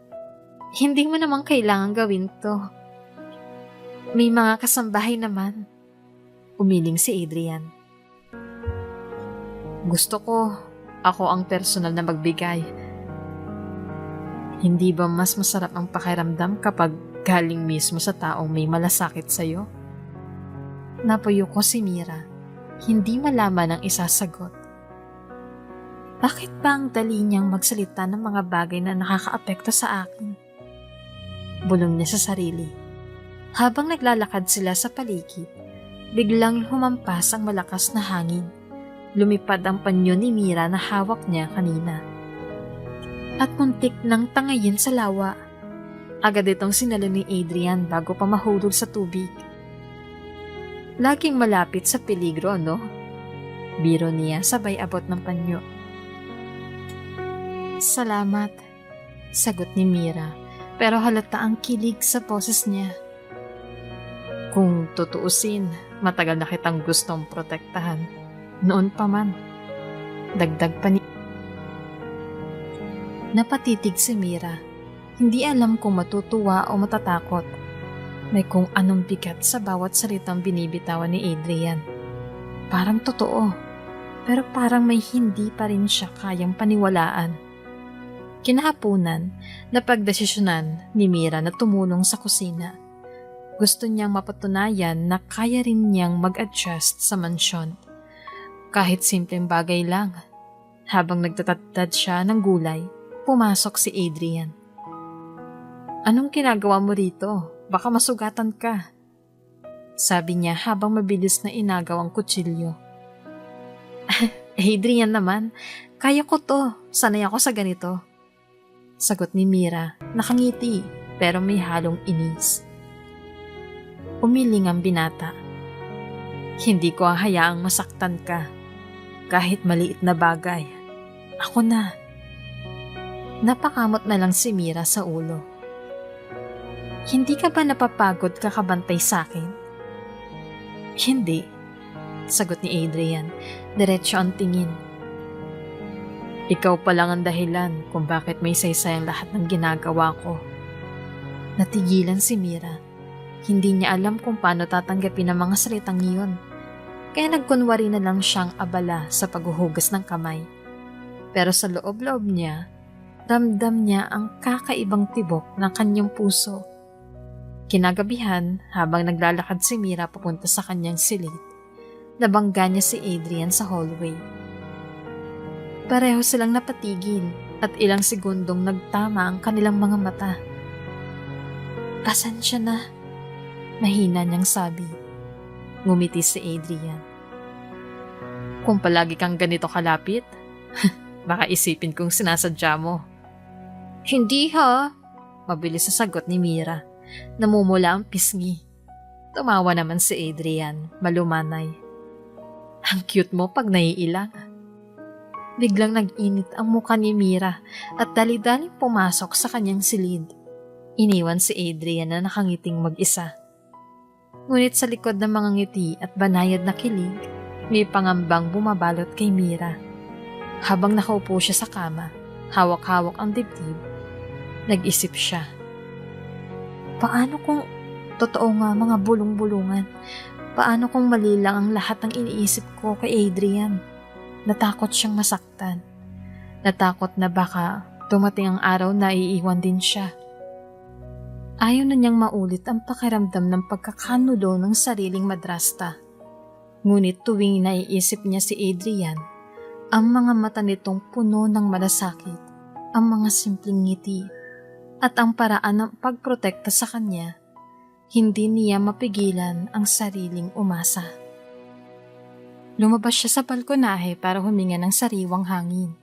"Hindi mo naman kailangan gawin to. May mga kasambahay naman." Umiling si Adrian. "Gusto ko, ako ang personal na magbigay. Hindi ba mas masarap ang pakiramdam kapag galing mismo sa taong may malasakit sa'yo?" Napuyo ko si Mira, hindi malaman ang isasagot. Bakit ba ang dali niyang magsalita ng mga bagay na nakakaapekto sa akin? Bulong niya sa sarili. Habang naglalakad sila sa paligid, biglang humampas ang malakas na hangin. Lumipad ang panyo ni Mira na hawak niya kanina. At muntik nang tangayin sa lawa. Agad itong sinalo ni Adrian bago pa mahulog sa tubig. "Laging malapit sa peligro, no?" Biro niya sabay abot ng panyo. "Salamat," sagot ni Mira, pero halata ang kilig sa boses niya. "Kung tutuusin, matagal na kitang gustong protektahan. Noon pa man." Dagdag pa ni Napatitig si Mira. Hindi alam kung matutuwa o matatakot. May kung anong bigat sa bawat salitang binibitawan ni Adrian. Parang totoo, pero parang may hindi pa rin siya kayang paniwalaan. Kinahapunan, napagdesisyonan ni Mira na tumulong sa kusina. Gusto niyang mapatunayan na kaya rin niyang mag-adjust sa mansyon. Kahit simpleng bagay lang. Habang nagtatadtad siya ng gulay, pumasok si Adrian. "Anong ginagawa mo rito? Baka masugatan ka," sabi niya habang mabilis na inagaw ang kutsilyo. "Adrian naman, kaya ko to. Sanay ako sa ganito," sagot ni Mira, nakangiti pero may halong inis. Umiling ang binata. "Hindi ko hayaang masaktan ka. Kahit maliit na bagay. Ako na." Napakamot na lang si Mira sa ulo. "Hindi ka ba napapagod kakabantay sa akin?" "Hindi," sagot ni Adrian, diretso ang tingin. "Ikaw pa lang ang dahilan kung bakit may saysay ang lahat ng ginagawa ko." Natigilan si Mira. Hindi niya alam kung paano tatanggapin ang mga salitang iyon. Kaya nagkunwari na lang siyang abala sa paghuhugas ng kamay. Pero sa loob-loob niya, ramdam niya ang kakaibang tibok ng kanyang puso. Kinagabihan, habang naglalakad si Mira papunta sa kanyang silid, nabangga niya si Adrian sa hallway. Pareho silang napatigil at ilang segundong nagtama ang kanilang mga mata. "Pasensya na," mahina niyang sabi. Ngumiti si Adrian. "Kung palagi kang ganito kalapit, baka isipin kong sinasadya mo." Hindi ha. Mabilis na sagot ni Mira. Namumula ang pisngi. Tumawa naman si Adrian, malumanay. "Ang cute mo pag naiilang." Biglang nag-init ang mukha ni Mira at dali-daling pumasok sa kanyang silid. Iniwan si Adrian na nakangiting mag-isa. Ngunit sa likod ng mga ngiti at banayad na kilig, may pangambang bumabalot kay Mira. Habang nakaupo siya sa kama, hawak-hawak ang dibdib, nag-isip siya. Paano kung totoo nga mga bulong-bulungan? Paano kung mali lang ang lahat ng iniisip ko kay Adrian? Natakot siyang masaktan. Natakot na baka dumating ang araw na iiwan din siya. Ayaw na niyang maulit ang pakiramdam ng pagkakanulo ng sariling madrasta. Ngunit tuwing naiisip niya si Adrian, ang mga mata nitong puno ng malasakit, ang mga simpleng ngiti, at ang paraan ng pagprotekta sa kanya, hindi niya mapigilan ang sariling umasa. Lumabas siya sa balkonahe para huminga ng sariwang hangin.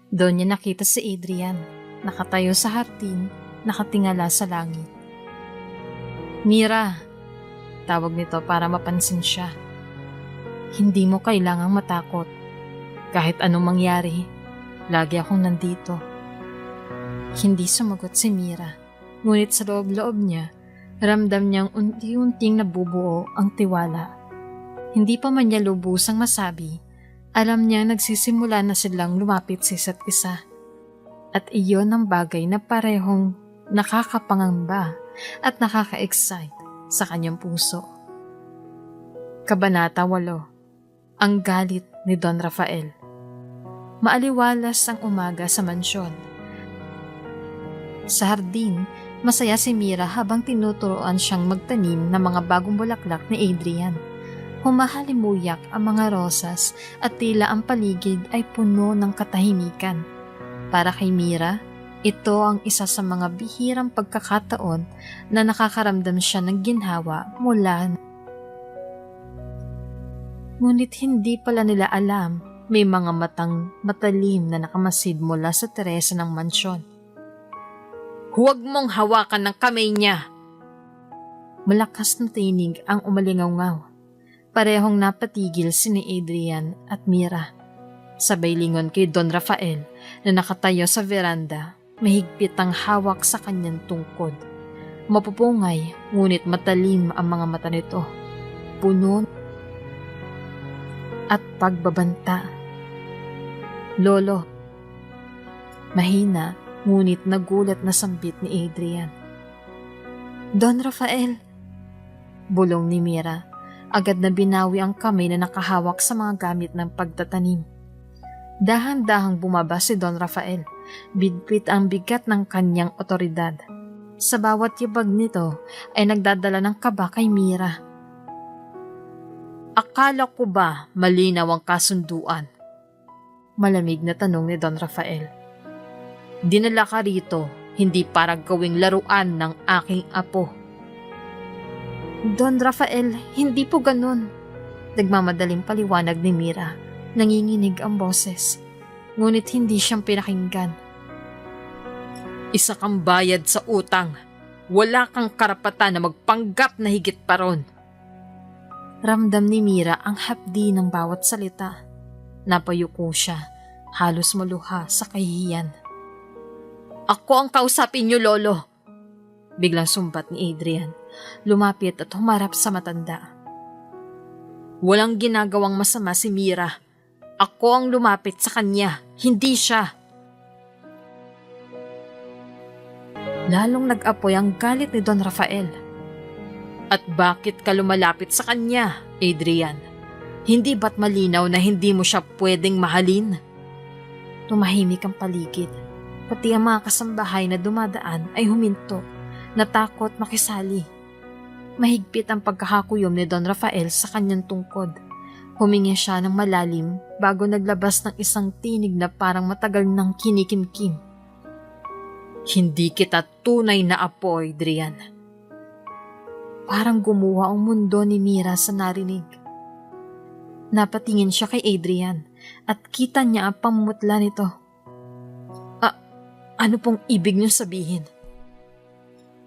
Doon niya nakita si Adrian, nakatayo sa hardin, nakatingala sa langit. "Mira," tawag nito para mapansin siya. "Hindi mo kailangang matakot. Kahit anong mangyari, lagi akong nandito." Hindi sumagot si Mira, ngunit sa loob-loob niya, ramdam niyang unti-unting nabubuo ang tiwala. Hindi pa man niya lubusang masabi, alam niyang nagsisimula na silang lumapit sa isa't isa. At iyon ang bagay na parehong nakakapangamba at nakaka-excite sa kanyang puso. Kabanata 8. Ang galit ni Don Rafael. Maaliwalas ang umaga sa mansyon. Sa hardin, masaya si Mira habang tinuturoan siyang magtanim ng mga bagong bulaklak ni Adrian. Humahalimuyak ang mga rosas at tila ang paligid ay puno ng katahimikan. Para kay Mira, ito ang isa sa mga bihirang pagkakataon na nakakaramdam siya ng ginhawa mula. Ngunit hindi pala nila alam, may mga matang matalim na nakamasid mula sa teresa ng mansyon. "Huwag mong hawakan ng kamay niya!" Malakas na tinig ang umalingaw-ngaw. Parehong napatigil sini Adrian at Mira. Sabay lingon kay Don Rafael na nakatayo sa veranda, mahigpit ang hawak sa kanyang tungkod. Mapupungay, ngunit matalim ang mga mata nito. Puno at pagbabanta. "Lolo." Mahina, ngunit nagulat na sambit ni Adrian. "Don Rafael." Bulong ni Mira. Agad na binawi ang kamay na nakahawak sa mga gamit ng pagtatanim. Dahan-dahang bumaba si Don Rafael. Bigpit ang bigat ng kanyang otoridad. Sa bawat yabag nito ay nagdadala ng kaba kay Mira. "Akala ko ba malinaw ang kasunduan?" Malamig na tanong ni Don Rafael. "Dinala ka rito hindi para gawing laruan ng aking apo." "Don Rafael, hindi po ganun." Nagmamadaling paliwanag ni Mira. Nanginginig ang boses. Ngunit hindi siyang pinakinggan. "Isa kang bayad sa utang. Wala kang karapatan na magpanggap na higit pa ron." Ramdam ni Mira ang hapdi ng bawat salita. Napayuko siya, halos maluha sa kahihiyan. "Ako ang kausapin niyo, Lolo!" Biglang sumbat ni Adrian. Lumapit at humarap sa matanda. "Walang ginagawang masama si Mira. Ako ang lumapit sa kanya, hindi siya." Lalong nag-apoy ang galit ni Don Rafael. "At bakit ka lumalapit sa kanya, Adrian? Hindi ba't malinaw na hindi mo siya pwedeng mahalin?" Tumahimik ang paligid. Pati ang mga kasambahay na dumadaan ay huminto, natakot makisali. Mahigpit ang pagkakakuyom ni Don Rafael sa kanyang tungkod. Humingi siya ng malalim bago naglabas ng isang tinig na parang matagal nang kinikimkim. "Hindi kita tunay na apo, Adrian." Parang gumuha ang mundo ni Mira sa narinig. Napatingin siya kay Adrian at kita niya ang pamumutla nito. Ano pong ibig niyong sabihin?"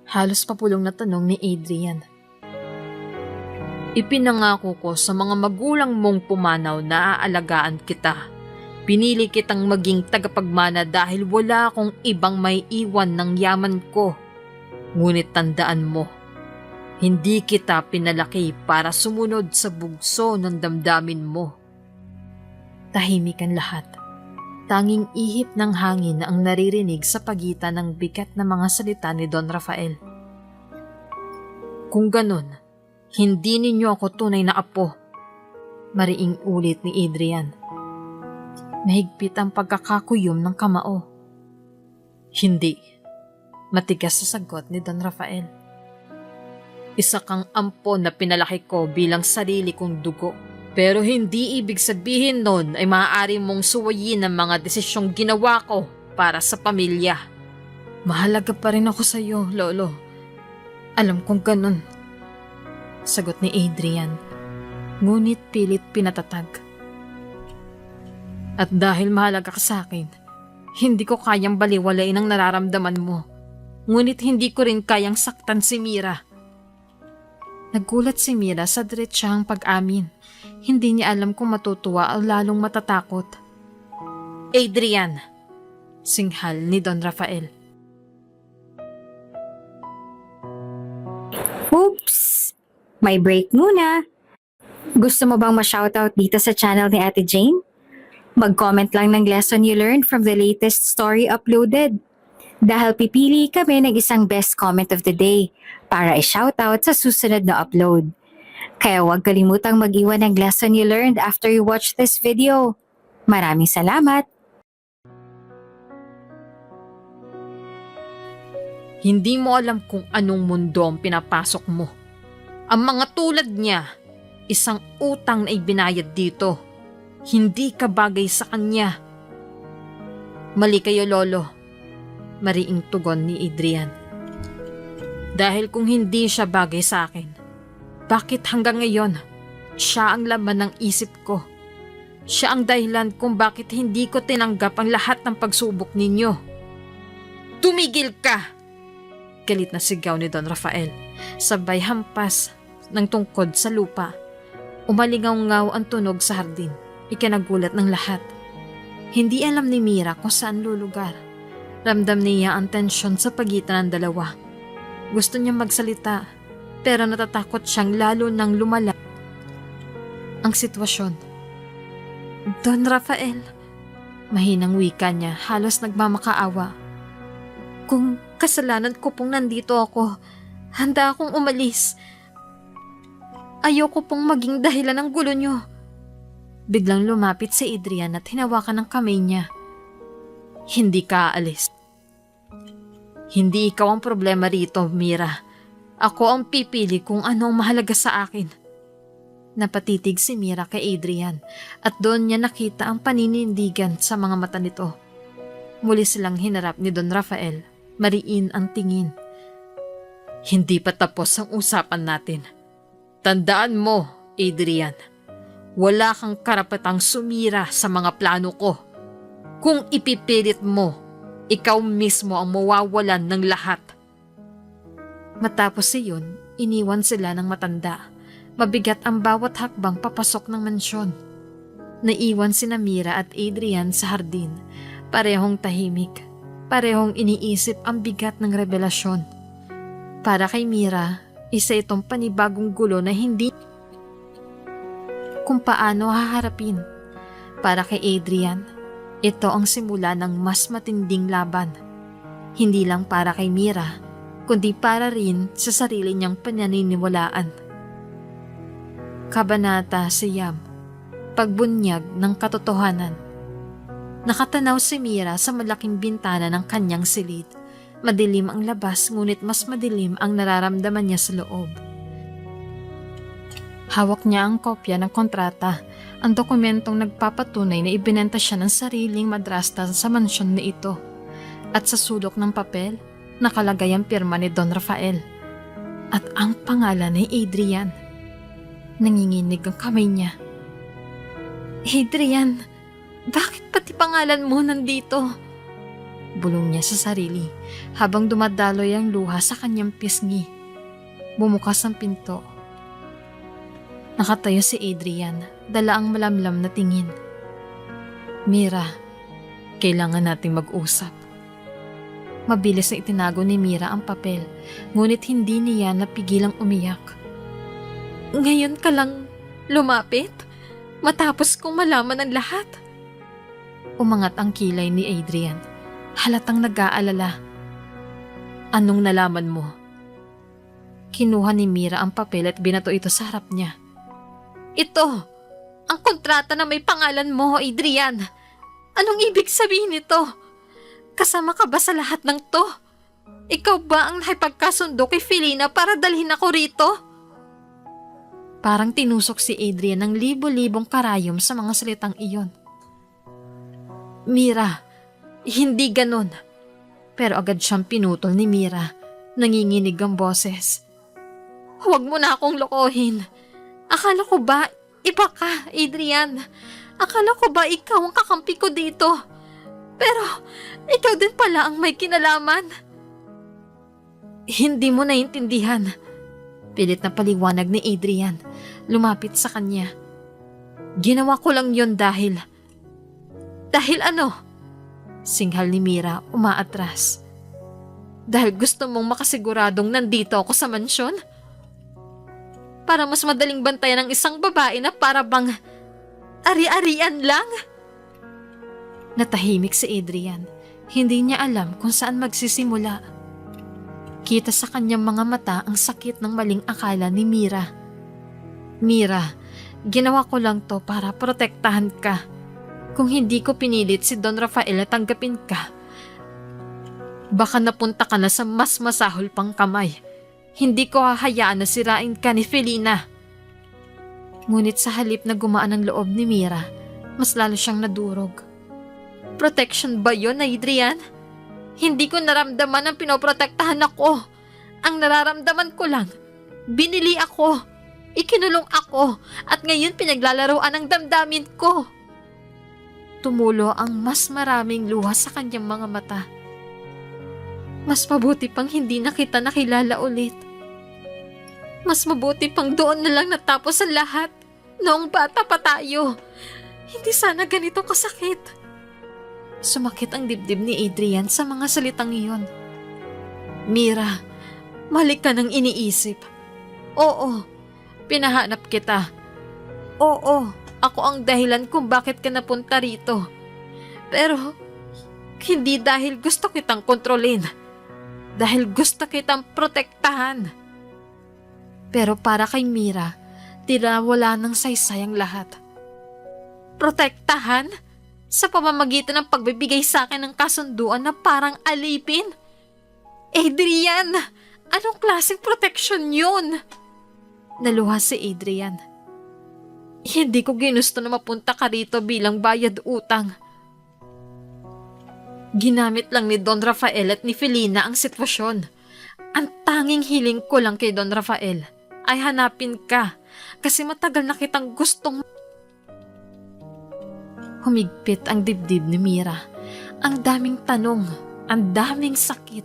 Halos papulong na tanong ni Adrian. "Ipinangako ko sa mga magulang mong pumanaw na aalagaan kita. Pinili kitang maging tagapagmana dahil wala akong ibang may iwan ng yaman ko. Ngunit tandaan mo, hindi kita pinalaki para sumunod sa bugso ng damdamin mo." Tahimik ang lahat. Tanging ihip ng hangin na ang naririnig sa pagitan ng bigat na mga salita ni Don Rafael. "Kung ganun, hindi ninyo ako tunay na apo," mariing ulit ni Adrian. Mahigpit ang pagkakakuyom ng kamao. "Hindi," matigas sa sagot ni Don Rafael. "Isa kang ampon na pinalaki ko bilang sarili kong dugo. Pero hindi ibig sabihin nun ay maaari mong suwayin ang mga desisyong ginawa ko para sa pamilya." Mahalaga pa rin ako sa iyo, Lolo. Alam kong ganun. Sagot ni Adrian, ngunit pilit pinatatag. At dahil mahalaga ka sa akin, hindi ko kayang baliwalain ang nararamdaman mo. Ngunit hindi ko rin kayang saktan si Mira. Nagulat si Mira sa diretsahang pag-amin. Hindi niya alam kung matutuwa o lalong matatakot. Adrian, singhal ni Don Rafael. Oops! May break muna. Gusto mo bang ma-shoutout dito sa channel ni Ate Jane? Mag-comment lang ng lesson you learned from the latest story uploaded. Dahil pipili kami ng isang best comment of the day para i-shoutout sa susunod na upload. Kaya huwag kalimutang mag-iwan ng lesson you learned after you watch this video. Maraming salamat! Hindi mo alam kung anong mundo ang pinapasok mo. Ang mga tulad niya, isang utang na ibinayad dito. Hindi ka bagay sa kanya. Mali kayo, Lolo. Mariing tugon ni Adrian. Dahil kung hindi siya bagay sa akin, bakit hanggang ngayon, siya ang laman ng isip ko. Siya ang dahilan kung bakit hindi ko tinanggap ang lahat ng pagsubok ninyo. Tumigil ka! Galit na sigaw ni Don Rafael, sabay hampas ng tungkod sa lupa. Umalingaw-ngaw ang tunog sa hardin, ikinagulat ng lahat. Hindi alam ni Mira kung saan lulugar. Ramdam niya ang tensyon sa pagitan ng dalawa. Gusto niya magsalita, pero natatakot siyang lalo nang lumala ang sitwasyon. Don Rafael, mahinang wika niya, halos nagmamakaawa. Kung kasalanan ko pong nandito ako, handa akong umalis. Ayoko pong maging dahilan ng gulo niyo. Biglang lumapit si Adrian at hinawakan ng kamay niya. Hindi ka aalis. Hindi ikaw ang problema rito, Mira. Ako ang pipili kung ano ang mahalaga sa akin. Napatitig si Mira kay Adrian at doon niya nakita ang paninindigan sa mga mata nito. Muli silang hinarap ni Don Rafael. Mariin ang tingin. Hindi pa tapos ang usapan natin. Tandaan mo, Adrian, wala kang karapatang sumira sa mga plano ko. Kung ipipilit mo, ikaw mismo ang mawawalan ng lahat. Matapos iyon, iniwan sila ng matanda. Mabigat ang bawat hakbang papasok ng mansyon. Naiwan sina Mira at Adrian sa hardin. Parehong tahimik. Parehong iniisip ang bigat ng revelasyon. Para kay Mira, isa itong panibagong gulo na hindi kung paano haharapin. Para kay Adrian, ito ang simula ng mas matinding laban. Hindi lang para kay Mira, kundi para rin sa sarili niyang pananiniwalaan. Kabanata Siyam, Pagbunyag ng Katotohanan. Nakatanaw si Mira sa malaking bintana ng kanyang silid. Madilim ang labas ngunit mas madilim ang nararamdaman niya sa loob. Hawak niya ang kopya ng kontrata, ang dokumentong nagpapatunay na ibinenta siya ng sariling madrasta sa mansyon na ito. At sa sulok ng papel, nakalagay ang pirma ni Don Rafael. At ang pangalan ni Adrian. Nanginginig ang kamay niya. Adrian, bakit pati pangalan mo nandito? Bulong niya sa sarili habang dumadaloy ang luha sa kanyang pisngi. Bumukas ang pinto. Nakatayo si Adrian, dala ang malamlam na tingin. Mira, kailangan nating mag-usap. Mabilis na itinago ni Mira ang papel, ngunit hindi niya napigilang umiyak. Ngayon ka lang lumapit? Matapos kong malaman ang lahat? Umangat ang kilay ni Adrian. Halatang nag-aalala. Anong nalaman mo? Kinuha ni Mira ang papel at binato ito sa harap niya. Ito, ang kontrata na may pangalan mo, Adrian. Anong ibig sabihin nito? Kasama ka ba sa lahat ng to? Ikaw ba ang nakipagkasundo kay Felina para dalhin ako rito? Parang tinusok si Adrian ng libo-libong karayom sa mga salitang iyon. Mira, hindi ganon. Pero agad siyang pinutol ni Mira. Nanginginig ang boses. Huwag mo na akong lokohin. Akala ko ba iba ka, Adrian? Akala ko ba ikaw ang kakampi ko dito? Pero ikaw din pala ang may kinalaman. Hindi mo naiintindihan. Pilit na paliwanag ni Adrian. Lumapit sa kanya. Ginawa ko lang yon dahil... Dahil ano? Singhal ni Mira umaatras. Dahil gusto mong makasiguradong nandito ako sa mansyon? Para mas madaling bantayan ng isang babae na para bang ari-arian lang? Natahimik si Adrian. Hindi niya alam kung saan magsisimula. Kita sa kanyang mga mata ang sakit ng maling akala ni Mira. Mira, ginawa ko lang to para protektahan ka. Kung hindi ko pinilit si Don Rafael na tanggapin ka, baka napunta ka na sa mas masahol pang kamay. Hindi ko hahayaan na sirain ka ni Felina. Ngunit sa halip na gumaan ang loob ni Mira, mas lalo siyang nadurog. Protection ba yun, Adrian? Hindi ko naramdaman ang pinoprotektahan ako. Ang nararamdaman ko lang, binili ako, ikinulong ako, at ngayon pinaglalaroan ang damdamin ko. Tumulo ang mas maraming luha sa kanyang mga mata. Mas mabuti pang hindi na kita nakilala ulit. Mas mabuti pang doon na lang natapos ang lahat. Noong bata pa tayo. Hindi sana ganito kasakit. Sumakit ang dibdib ni Adrian sa mga salitang iyon. Mira, mali ka nang iniisip. Oo, pinahanap kita. Oo, ako ang dahilan kung bakit ka napunta rito. Pero, hindi dahil gusto kitang kontrolin. Dahil gusto kitang protektahan. Pero para kay Mira, tila wala ng saysay ang lahat. Protektahan? Sa pamamagitan ng pagbibigay sa akin ng kasunduan na parang alipin? Adrian, anong klaseng protection yun? Naluha si Adrian. Hindi ko ginusto na mapunta ka rito bilang bayad utang. Ginamit lang ni Don Rafael at ni Felina ang sitwasyon. Ang tanging hiling ko lang kay Don Rafael ay hanapin ka kasi matagal na kitang gustong... Humigpit ang dibdib ni Mira. Ang daming tanong, ang daming sakit,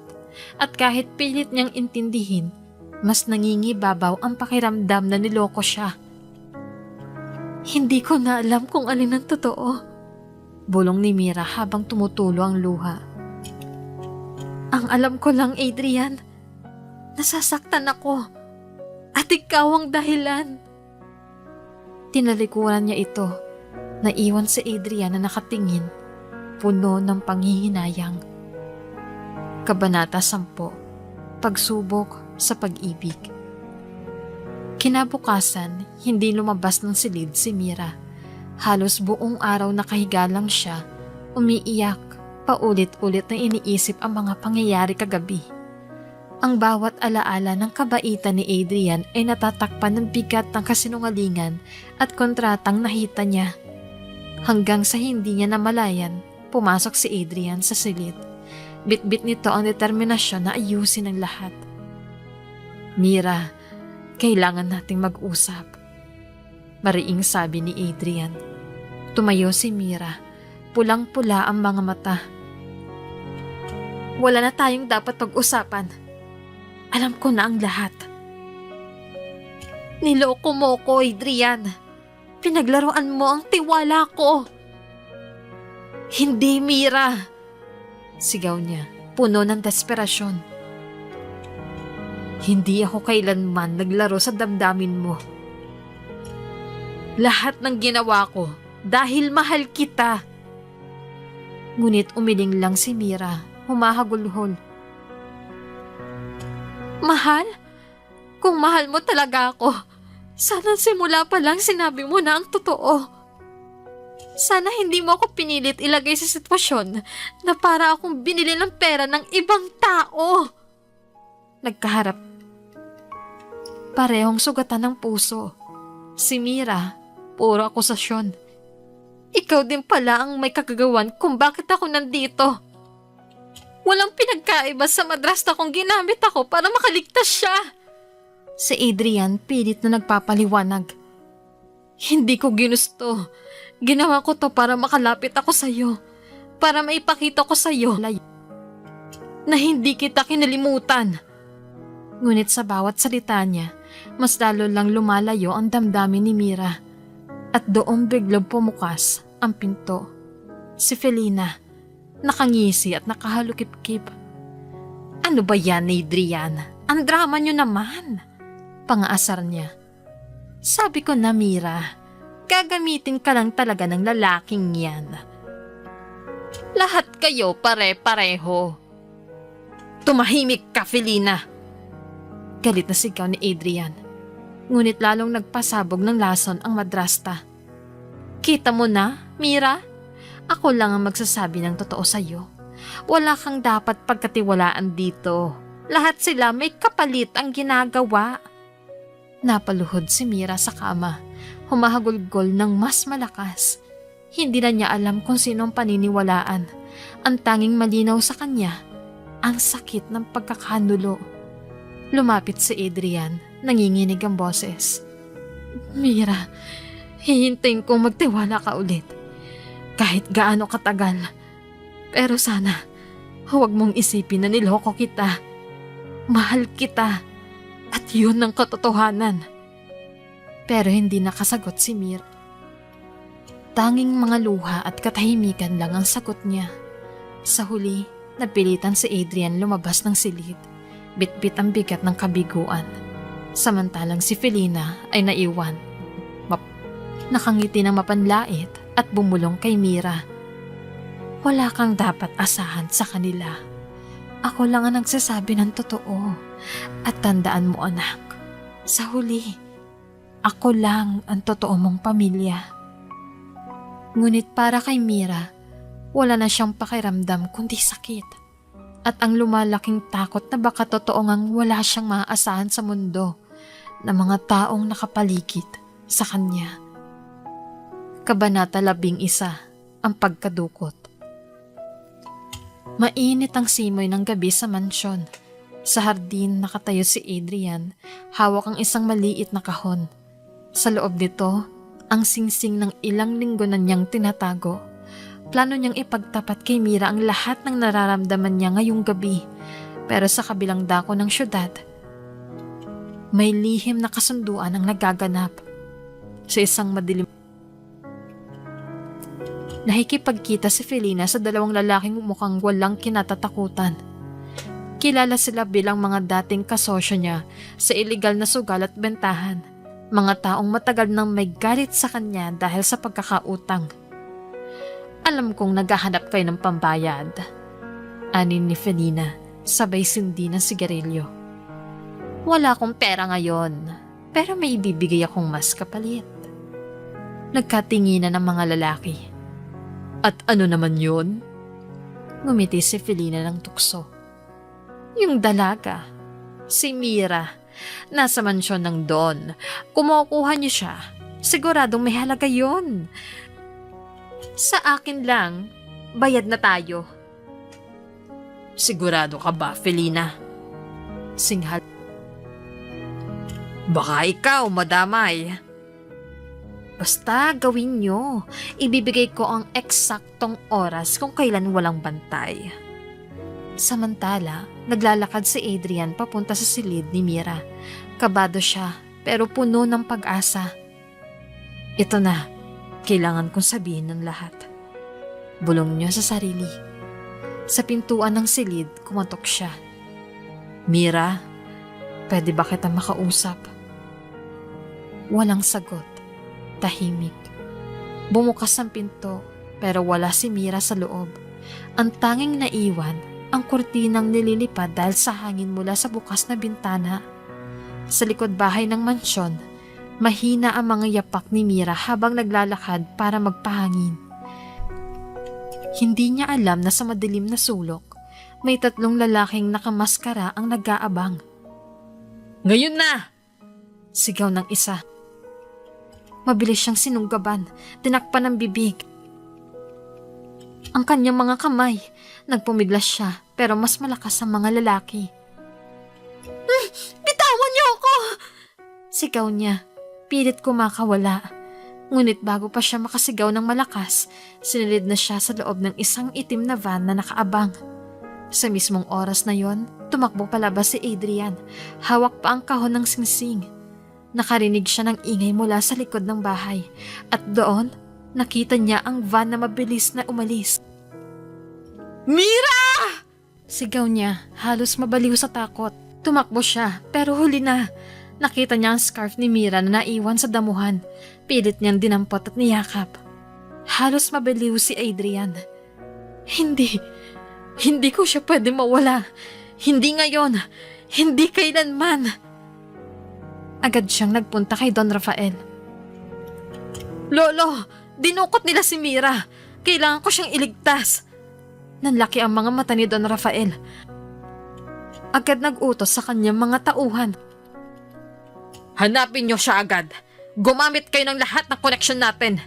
at kahit pilit niyang intindihin, mas nangingibabaw ang pakiramdam na niloko siya. Hindi ko na alam kung alin ang totoo, bulong ni Mira habang tumutulo ang luha. Ang alam ko lang, Adrian, nasasaktan ako at ikaw ang dahilan. Tinalikuran niya ito. Naiwan si Adrian na nakatingin, puno ng panghihinayang. Kabanata 10. Pagsubok sa pag-ibig. Kinabukasan, hindi lumabas ng silid si Mira. Halos buong araw nakahiga lang siya, umiiyak, paulit-ulit na iniisip ang mga pangyayari kagabi. Ang bawat alaala ng kabaitan ni Adrian ay natatakpan ng bigat ng kasinungalingan at kontratang nahita niya. Hanggang sa hindi niya namalayan, pumasok si Adrian sa silid. Bitbit nito ang determinasyon na ayusin ang lahat. Mira, kailangan nating mag-usap, mariing sabi ni Adrian. Tumayo si Mira, pulang-pula ang mga mata. Wala na tayong dapat pag-usapan. Alam ko na ang lahat. Niloko mo ko, Adrian. Pinaglaruan mo ang tiwala ko. Hindi, Mira! Sigaw niya, puno ng desperasyon. Hindi ako kailanman naglaro sa damdamin mo. Lahat ng ginawa ko dahil mahal kita. Ngunit umiling lang si Mira, humahagulhol. Mahal? Kung mahal mo talaga ako, sana simula pa lang sinabi mo na ang totoo. Sana hindi mo ako pinilit ilagay sa sitwasyon na para akong binili ng pera ng ibang tao. Nagkaharap. Parehong sugatan ng puso. Si Mira, puro akusasyon. Ikaw din pala ang may kagagawan kung bakit ako nandito. Walang pinagkaiba sa madrasta kung ginamit ako para makaligtas siya. Si Adrian pilit na nagpapaliwanag. Hindi ko ginusto. Ginawa ko to para makalapit ako sa'yo. Para maipakita ko sa'yo na hindi kita kinalimutan. Ngunit sa bawat salita niya, mas lalo lang lumalayo ang damdamin ni Mira. At doon biglang pumukas ang pinto. Si Felina, nakangisi at nakahalukip-kip. Ano ba yan, Adrian? Ang drama nyo naman. Pangaasar niya. Sabi ko na, Mira, gagamitin ka lang talaga ng lalaking yan. Lahat kayo pare-pareho. Tumahimik ka, Felina. Galit na sigaw ni Adrian. Ngunit lalong nagpasabog ng lason ang madrasta. Kita mo na, Mira? Ako lang ang magsasabi ng totoo sa'yo. Wala kang dapat pagkatiwalaan dito. Lahat sila may kapalit ang ginagawa. Napaluhod si Mira sa kama, humahagulgol ng mas malakas. Hindi na niya alam kung sinong paniniwalaan. Ang tanging malinaw sa kanya, ang sakit ng pagkakanulo. Lumapit si Adrian, nanginginig ang boses. Mira, hihintayin kong magtiwala ka ulit. Kahit gaano katagal. Pero sana, huwag mong isipin na niloko kita. Mahal kita. At yun ang katotohanan. Pero hindi nakasagot si Mira. Tanging mga luha at katahimikan lang ang sagot niya. Sa huli, napilitan si Adrian lumabas ng silid. Bitbit ang bigat ng kabiguan. Samantalang si Felina ay naiwan. Nakangiti ng mapanlait at bumulong kay Mira. Wala kang dapat asahan sa kanila. Ako lang ang nagsasabi ng totoo. At tandaan mo, anak, sa huli, ako lang ang totoo mong pamilya. Ngunit para kay Mira, wala na siyang pakiramdam kundi sakit. At ang lumalaking takot na baka totoo ngang wala siyang maaasahan sa mundo na mga taong nakapaligid sa kanya. Kabanata 11, ang pagkadukot. Mainit ang simoy ng gabi sa mansyon. Sa hardin nakatayo si Adrian, hawak ang isang maliit na kahon. Sa loob nito, ang singsing ng ilang linggo na niyang tinatago. Plano niyang ipagtapat kay Mira ang lahat ng nararamdaman niya ngayong gabi. Pero sa kabilang dako ng syudad, may lihim na kasunduan ang nagaganap. Sa isang madilim, nakikipagkita si Felina sa dalawang lalaking mukhang walang kinatatakutan. Kilala sila bilang mga dating kasosyo niya sa iligal na sugal at bentahan. Mga taong matagal nang may galit sa kanya dahil sa pagkakautang. Alam kong naghahanap kayo ng pambayad. Anin ni Felina, sabay sindi ng sigarilyo. Wala akong pera ngayon, pero may ibibigay akong mas kapalit. Nagkatinginan ng mga lalaki. At ano naman yun? Ngumiti si Felina ng tukso. Yung dalaga, si Mira, nasa mansyon ng Don. Kumukuha niyo siya. Siguradong may halaga yon. Sa akin lang, bayad na tayo. Sigurado ka ba, Felina? Singhal. Baka ikaw madamay. Basta gawin nyo. Ibibigay ko ang eksaktong oras kung kailan walang bantay. Samantala, naglalakad si Adrian papunta sa silid ni Mira. Kabado siya, pero puno ng pag-asa. Ito na, kailangan kong sabihin ng lahat. Bulong niya sa sarili. Sa pintuan ng silid, kumatok siya. Mira, pwede ba kita makausap? Walang sagot. Tahimik. Bumukas ang pinto, pero wala si Mira sa loob. Ang tanging naiwan, ang kurtinang nililipad dahil sa hangin mula sa bukas na bintana. Sa likod bahay ng mansyon, mahina ang mga yapak ni Mira habang naglalakad para magpahangin. Hindi niya alam na sa madilim na sulok, may 3 lalaking nakamaskara ang nag-aabang. Ngayon na! Sigaw ng isa. Mabilis siyang sinunggaban, tinakpan ng bibig. ang kanyang mga kamay. Nagpumiglas siya pero mas malakas ang mga lalaki. Bitawan niyo ako! Sigaw niya. Pilit kumakawala. Ngunit bago pa siya makasigaw ng malakas, sinilid na siya sa loob ng isang itim na van na nakaabang. Sa mismong oras na yon, tumakbo palabas si Adrian. Hawak pa ang kahon ng singsing. Nakarinig siya ng ingay mula sa likod ng bahay. At doon, nakita niya ang van na mabilis na umalis. Mira! Sigaw niya, halos mabaliw sa takot. Tumakbo siya, pero huli na. Nakita niya ang scarf ni Mira na naiwan sa damuhan. Pilit niyang dinampot at niyakap. Halos mabaliw si Adrian. Hindi ko siya pwede mawala. Hindi ngayon. Hindi kailanman. Agad siyang nagpunta kay Don Rafael. Lolo, dinukot nila si Mira. Kailangan ko siyang iligtas. Nanlaki ang mga mata ni Don Rafael. Agad nag-utos sa kanyang mga tauhan. Hanapin niyo siya agad. Gumamit kayo ng lahat ng koneksyon natin.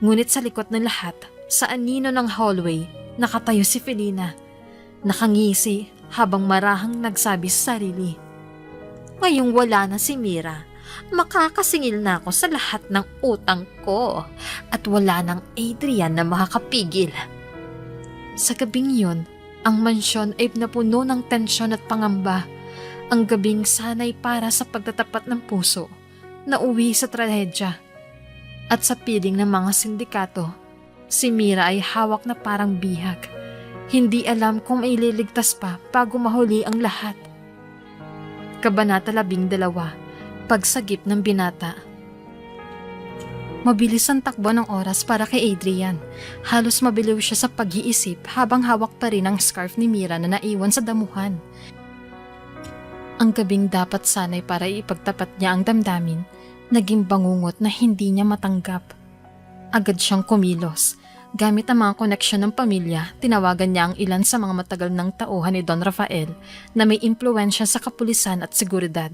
Ngunit sa likod ng lahat, sa anino ng hallway, nakatayo si Felina. Nakangisi habang marahang nagsabi sa sarili. Ngayong wala na si Mira, makakasingil na ako sa lahat ng utang ko at wala ng Adrian na makakapigil. Sa gabing yun, ang mansyon ay napuno ng tensyon at pangamba. Ang gabing sanay para sa pagtatapat ng puso na uwi sa trahedya. At sa piling ng mga sindikato, si Mira ay hawak na parang bihag. Hindi alam kung may ililigtas pa bago mahuli ang lahat. Kabanata 12, Pagsagip ng binata. Mabilis ang takbo ng oras para kay Adrian. Halos mabiliw siya sa pag-iisip habang hawak pa rin ang scarf ni Mira na naiwan sa damuhan. Ang gabing dapat sanay para ipagtapat niya ang damdamin, naging bangungot na hindi niya matanggap. Agad siyang kumilos. Gamit ang mga koneksyon ng pamilya, tinawagan niya ang ilan sa mga matagal ng tauhan ni Don Rafael na may impluwensya sa kapulisan at seguridad.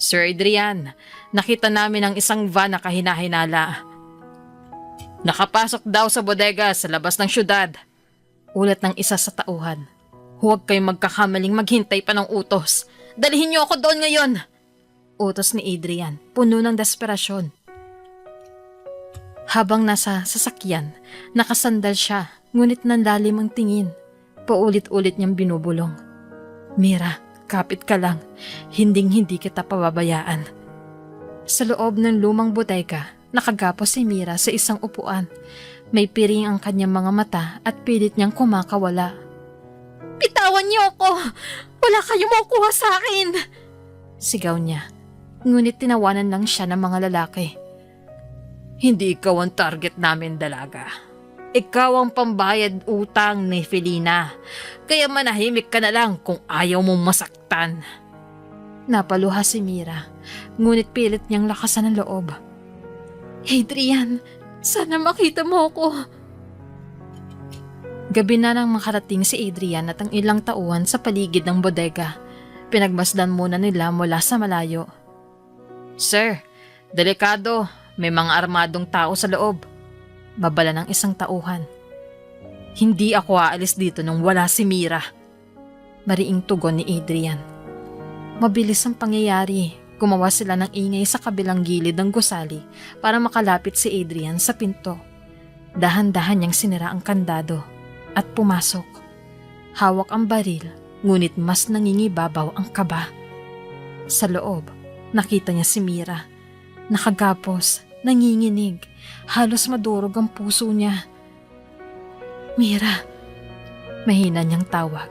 Sir Adrian, nakita namin ang isang van na kahinahinala. Nakapasok daw sa bodega sa labas ng syudad. Ulat ng isa sa tauhan. Huwag kayong magkakamaling maghintay pa ng utos. Dalhin niyo ako doon ngayon. Utos ni Adrian, puno ng desperasyon. Habang nasa sasakyan, nakasandal siya, ngunit nanlalim ang tingin. Paulit-ulit niyang binubulong. Mira, kapit ka lang. Hinding-hindi kita pababayaan. Sa loob ng lumang bodega, nakagapos si Mira sa isang upuan. May piring ang kanyang mga mata at pilit niyang kumakawala. Bitawan niyo ako! Wala kayong makukuha sa akin! Sigaw niya. Ngunit tinawanan lang siya ng mga lalaki. Hindi ikaw ang target namin, dalaga. Ikaw ang pambayad utang ni Felina. Kaya manahimik ka na lang kung ayaw mong masaktan. Napaluha si Mira, ngunit pilit niyang lakasan ang loob. Adrian, sana makita mo ako. Gabi na nang makarating si Adrian at ang ilang tauhan sa paligid ng bodega. Pinagmasdan muna nila mula sa malayo. Sir, delikado. May mga armadong tao sa loob. Babala ng isang tauhan. Hindi ako aalis dito nung wala si Mira. Mariing tugon ni Adrian. Mabilis ang pangyayari. Gumawa sila ng ingay sa kabilang gilid ng gusali para makalapit si Adrian sa pinto. Dahan-dahan niyang sinira ang kandado at pumasok. Hawak ang baril, ngunit mas nangingibabaw ang kaba. Sa loob, nakita niya si Mira. Nakagapos, nanginginig, halos madurog ang puso niya. Mira, mahina niyang tawag.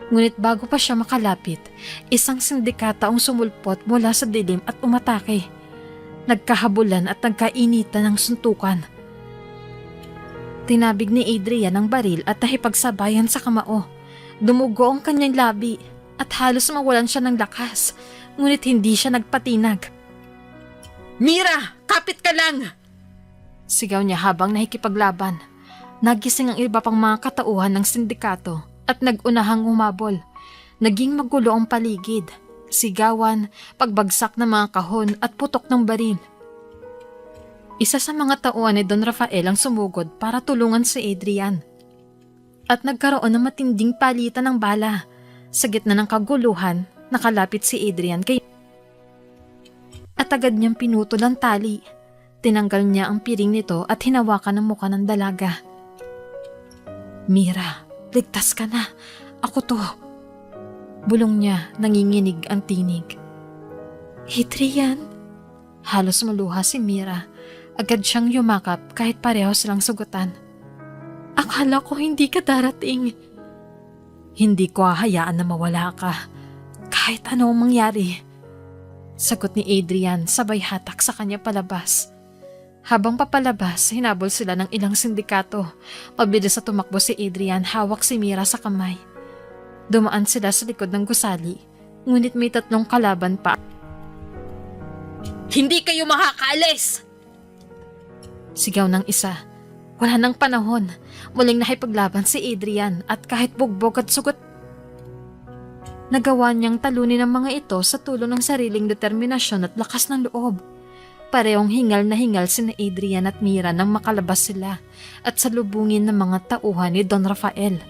Ngunit bago pa siya makalapit, isang sindikata ang sumulpot mula sa dilim at umatake. Nagkahabulan at nagkainitan ng suntukan. Tinabig ni Adrian ang baril at nakipagsabayan sa kamao. Dumugo ang kanyang labi at halos mawalan siya ng lakas, ngunit hindi siya nagpatinag. Mira, kapit ka lang! Sigaw niya habang nakikipaglaban. Nagising ang iba pang mga katauhan ng sindikato at nagunahang humabol. Naging magulo ang paligid. Sigawan, pagbagsak ng mga kahon at putok ng baril. Isa sa mga tauhan ni Don Rafael ang sumugod para tulungan si Adrian. At nagkaroon ng matinding palitan ng bala. Sa gitna ng kaguluhan, nakalapit si Adrian kay at agad niyang pinutol ang tali. Tinanggal niya ang piring nito at hinawakan ang mukha ng dalaga. Mira, ligtas ka na. Ako to. Bulong niya, nanginginig ang tinig. Adrian? Halos maluha si Mira. Agad siyang yumakap kahit pareho silang sugutan. Akala ko hindi ka darating. Hindi ko hahayaan na mawala ka. Kahit ano ang mangyari. Sagot ni Adrian sabay hatak sa kanya palabas. Habang papalabas, hinabol sila ng ilang sindikato. Mabilis na tumakbo si Adrian, hawak si Mira sa kamay. Dumaan sila sa likod ng gusali, ngunit may 3 kalaban pa. Hindi kayo makakaalis! Sigaw ng isa. Wala nang panahon. Muling nakipaglaban si Adrian at kahit bugbog at sugot, nagawa niyang talunin ang mga ito sa tulong ng sariling determinasyon at lakas ng loob. Parehong hingal na hingal sina Adrian at Mira nang makalabas sila at salubungin ng mga tauhan ni Don Rafael.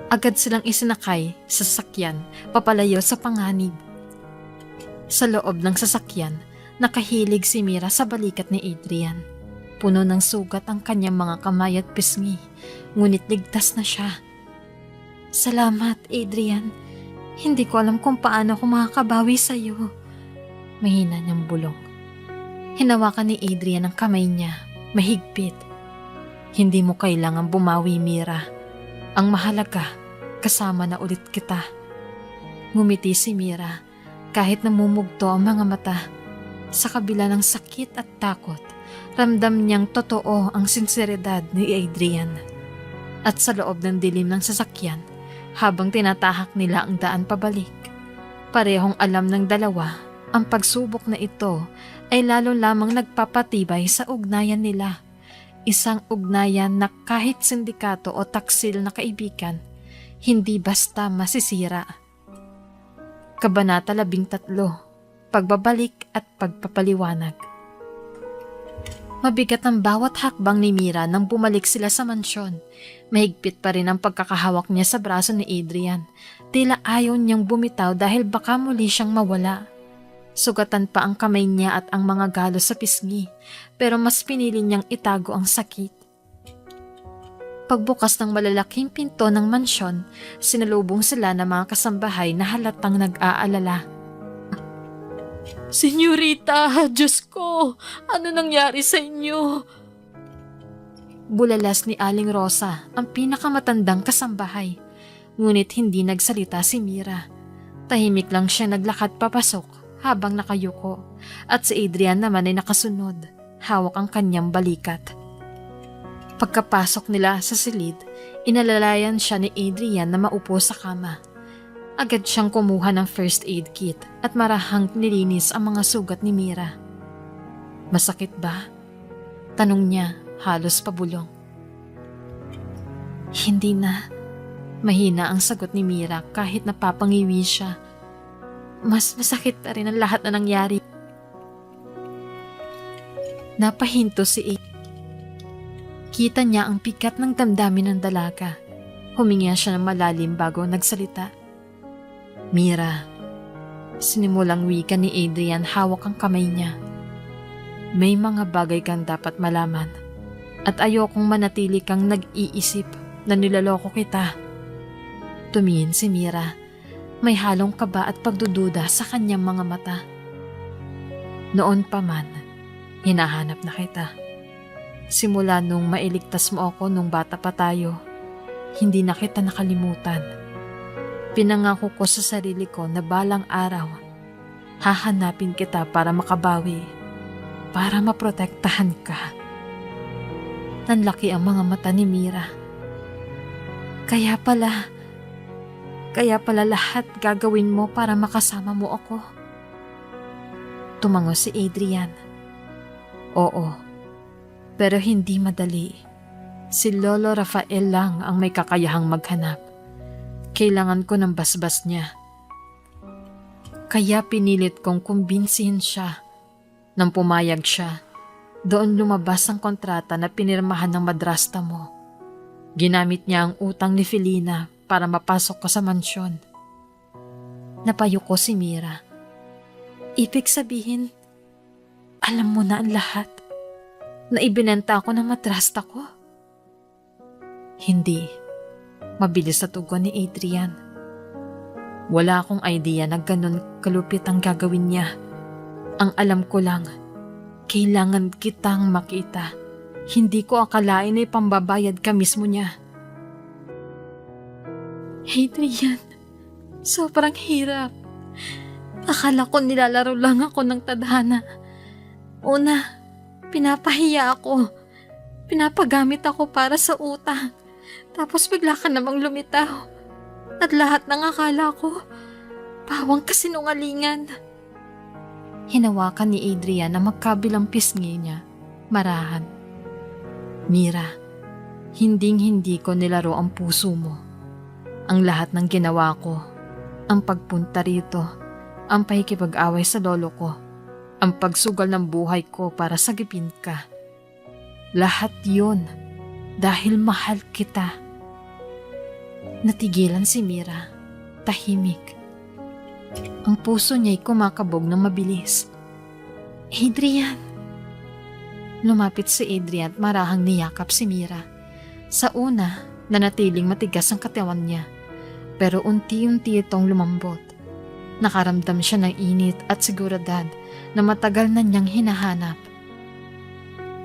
Agad silang isinakay sa sasakyan papalayo sa panganib. Sa loob ng sasakyan, nakahilig si Mira sa balikat ni Adrian. Puno ng sugat ang kanyang mga kamay at pisngi, ngunit ligtas na siya. Salamat, Adrian. Hindi ko alam kung paano ako makakabawi sa iyo. Mahina niyang bulong. Hinawakan ni Adrian ang kamay niya, mahigpit. Hindi mo kailangang bumawi, Mira. Ang mahalaga, kasama na ulit kita. Ngumiti si Mira, kahit namumugto ang mga mata. Sa kabila ng sakit at takot, ramdam niyang totoo ang sinseridad ni Adrian. At sa loob ng dilim ng sasakyan, habang tinatahak nila ang daan pabalik, parehong alam ng dalawa ang pagsubok na ito ay lalo lamang nagpapatibay sa ugnayan nila. Isang ugnayan na kahit sindikato o taksil na kaibigan, hindi basta masisira. Kabanata 13, Pagbabalik at Pagpapaliwanag. Mabigat ang bawat hakbang ni Mira nang bumalik sila sa mansyon. Mahigpit pa rin ang pagkakahawak niya sa braso ni Adrian. Tila ayaw niyang bumitaw dahil baka muli siyang mawala. Sugatan pa ang kamay niya at ang mga galos sa pisngi, pero mas pinili niyang itago ang sakit. Pagbukas ng malalaking pinto ng mansyon, sinalubong sila ng mga kasambahay na halatang nag-aalala. Senyorita, Diyos ko, ano nangyari sa inyo? Bulalas ni Aling Rosa, ang pinakamatandang kasambahay. Ngunit hindi nagsalita si Mira. Tahimik lang siya naglakad papasok habang nakayuko, at si Adrian naman ay nakasunod, hawak ang kanyang balikat. Pagkapasok nila sa silid, inalalayan siya ni Adrian na maupo sa kama. Agad siyang kumuha ng first aid kit at marahang nilinis ang mga sugat ni Mira. Masakit ba? Tanong niya, halos pabulong. Hindi na. Mahina ang sagot ni Mira kahit napapangiwi siya. Mas masakit pa rin ang lahat na nangyari. Napahinto si A. Kita niya ang pikat ng damdamin ng dalaga. Huminga siya ng malalim bago nagsalita. Mira, sinimulang wika ni Adrian, hawak ang kamay niya. May mga bagay kang dapat malaman at ayokong manatili kang nag-iisip na nilaloko kita. Tumingin si Mira, may halong kaba at pagdududa sa kanyang mga mata. Noon pa man, hinahanap na kita. Simula nung mailigtas mo ako nung bata pa tayo, hindi na kita nakalimutan. Pinangako ko sa sarili ko na balang araw, hahanapin kita para makabawi, para maprotektahan ka. Nanlaki ang mga mata ni Mira. Kaya pala lahat gagawin mo para makasama mo ako. Tumango si Adrian. Oo, pero hindi madali. Si Lolo Rafael lang ang may kakayahang maghanap. Kailangan ko ng basbas niya. Kaya pinilit kong kumbinsihin siya. Nang pumayag siya, Doon lumabas ang kontrata na pinirmahan ng madrasta mo. Ginamit niya ang utang ni Felina para mapasok ko sa mansyon. Napayuko si Mira. Ibig sabihin, alam mo na ang lahat? Na ibinenta ako ng madrasta ko? Hindi. Mabilis na tugon ni Adrian. Wala akong idea na ganun kalupit ang gagawin niya. Ang alam ko lang, kailangan kitang makita. Hindi ko akalain na ipambabayad ka mismo niya. Adrian, sobrang hirap. Akala ko nilalaro lang ako ng tadhana. Una, pinapahiya ako. Pinapagamit ako para sa utang. Tapos bigla ka namang lumitaw. At lahat ng akala ko, pawang kasinungalingan. Hinawakan ni Adrian na magkabilang pisngi niya. Marahan. Mira, hinding-hindi ko nilaro ang puso mo. Ang lahat ng ginawa ko, ang pagpunta rito, ang pakikipag-away sa lolo ko, ang pagsugal ng buhay ko para sagipin ka. Lahat yun dahil mahal kita. Natigilan si Mira, tahimik. Ang puso niya'y kumakabog ng mabilis. Adrian! Lumapit si Adrian at marahang niyakap si Mira. Sa una, nanatiling matigas ang katawan niya. Pero unti-unti itong lumambot. Nakaramdam siya ng init at seguridad na matagal na niyang hinahanap.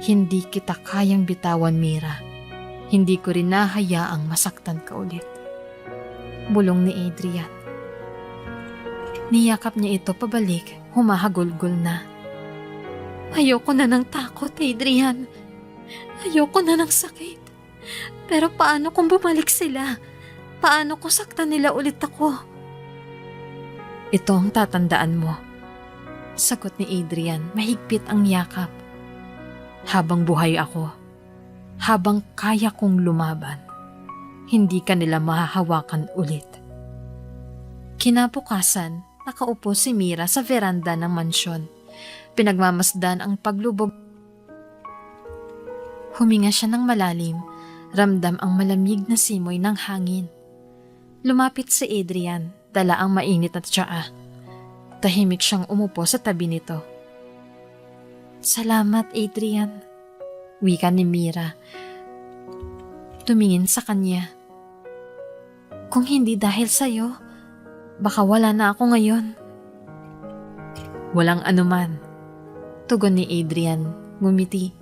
Hindi kita kayang bitawan, Mira. Hindi ko rin nahayaang masaktan ka ulit. Bulong ni Adrian. Niyakap niya ito pabalik, humahagulgol na. Ayoko na ng takot, Adrian. Ayoko na ng sakit. Pero paano kung bumalik sila? Paano kung saktan nila ulit ako? Ito ang tatandaan mo. Sagot ni Adrian, mahigpit ang yakap. Habang buhay ako, habang kaya kong lumaban, hindi ka nila mahahawakan ulit. Kinabukasan, nakaupo si Mira sa veranda ng mansyon. Pinagmamasdan ang paglubog. Huminga siya ng malalim, ramdam ang malamig na simoy ng hangin. Lumapit si Adrian, dala ang mainit na tsaa. Tahimik siyang umupo sa tabi nito. Salamat, Adrian. Wika ni Mira. Tumingin sa kanya. Kung hindi dahil sa'yo, baka wala na ako ngayon. Walang anuman. Tugon ni Adrian, ngumiti.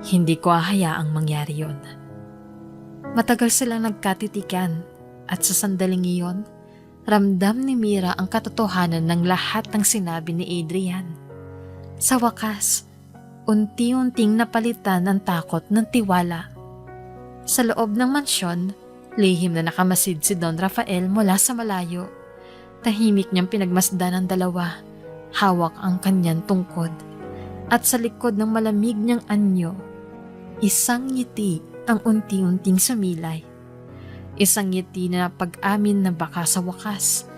Hindi ko hahayaang mangyari yon. Matagal silang nagkatitikan at sa sandaling iyon, ramdam ni Mira ang katotohanan ng lahat ng sinabi ni Adrian. Sa wakas, unti-unting napalitan ang takot ng tiwala. Sa loob ng mansyon, lihim na nakamasid si Don Rafael mula sa malayo. Tahimik niyang pinagmasdan ang dalawa. Hawak ang kanyang tungkod. At sa likod ng malamig niyang anyo, isang ngiti ang unti-unting sumilay. Isang ngiti na pag-amin na baka sa wakas,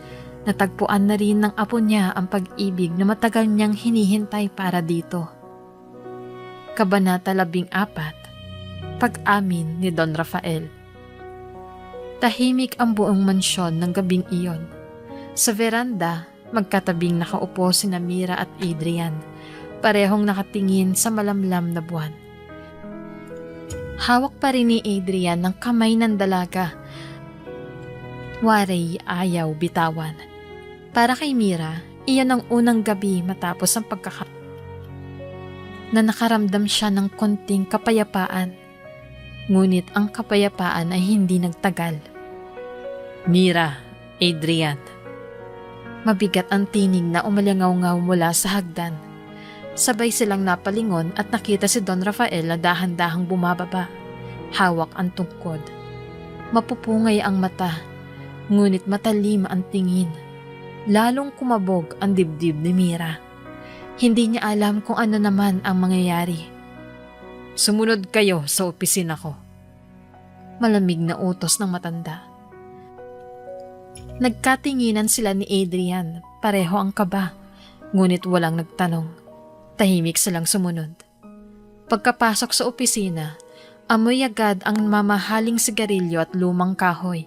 natagpuan na rin ng apo niya ang pag-ibig na matagal niyang hinihintay para dito. Kabanata 14, Pag-amin ni Don Rafael. Tahimik ang buong mansyon ng gabing iyon. Sa veranda, magkatabing nakaupo sina Mira at Adrian, parehong nakatingin sa malamlam na buwan. Hawak pa rin ni Adrian ng kamay ng dalaga. Waray ayaw bitawan. Para kay Mira, iyan ang unang gabi matapos ang na nakaramdam siya ng konting kapayapaan. Ngunit ang kapayapaan ay hindi nagtagal. Mira, Adrian. Mabigat ang tinig na umalingaw-ngaw mula sa hagdan. Sabay silang napalingon at nakita si Don Rafael na dahan-dahang bumababa. Hawak ang tungkod. Mapupungay ang mata, ngunit matalim ang tingin. Lalong kumabog ang dibdib ni Mira. Hindi niya alam kung ano naman ang mangyayari. Sumunod kayo sa opisina ko. Malamig na utos ng matanda. Nagkatinginan sila ni Adrian, pareho ang kaba, ngunit walang nagtanong. Tahimik silang sumunod. Pagkapasok sa opisina, amoy agad ang mamahaling sigarilyo at lumang kahoy.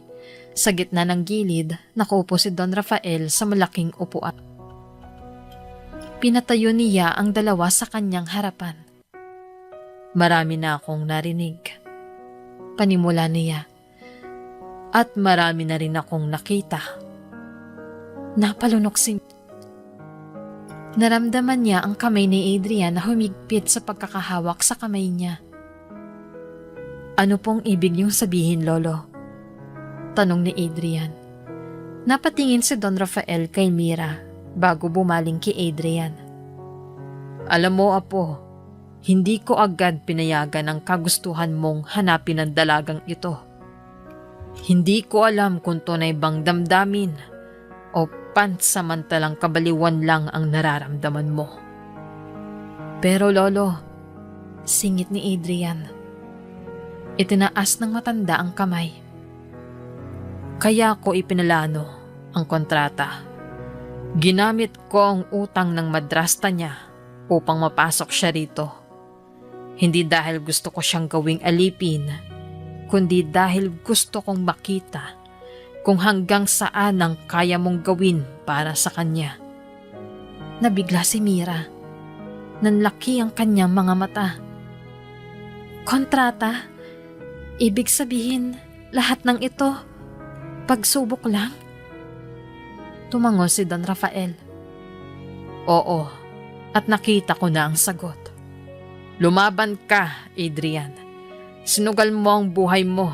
Sa gitna ng gilid, nakaupo si Don Rafael sa malaking upuan. Pinatayo niya ang dalawa sa kanyang harapan. Marami na akong narinig. Panimula niya. At marami na rin akong nakita. Napalunok si Naramdaman niya ang kamay ni Adrian na humigpit sa pagkakahawak sa kamay niya. Ano pong ibig niyong sabihin, Lolo? Tanong ni Adrian. Napatingin si Don Rafael kay Mira bago bumaling kay Adrian. Alam mo, Apo, hindi ko agad pinayagan ang kagustuhan mong hanapin ang dalagang ito. Hindi ko alam kung tunay bang damdamin o pansamantalang kabaliwan lang ang nararamdaman mo. Pero Lolo, singit ni Adrian. Itinaas ng matanda ang kamay. Kaya ko ipinalano ang kontrata. Ginamit ko ang utang ng madrasta niya upang mapasok siya rito. Hindi dahil gusto ko siyang gawing alipin, kundi dahil gusto kong makita kung hanggang saan ang kaya mong gawin para sa kanya. Nabigla si Mira. Nanlaki ang kanyang mga mata. Kontrata? Ibig sabihin, lahat ng ito, pagsubok lang? Tumango si Don Rafael. Oo, at nakita ko na ang sagot. Lumaban ka, Adrian. Sinugal mo ang buhay mo,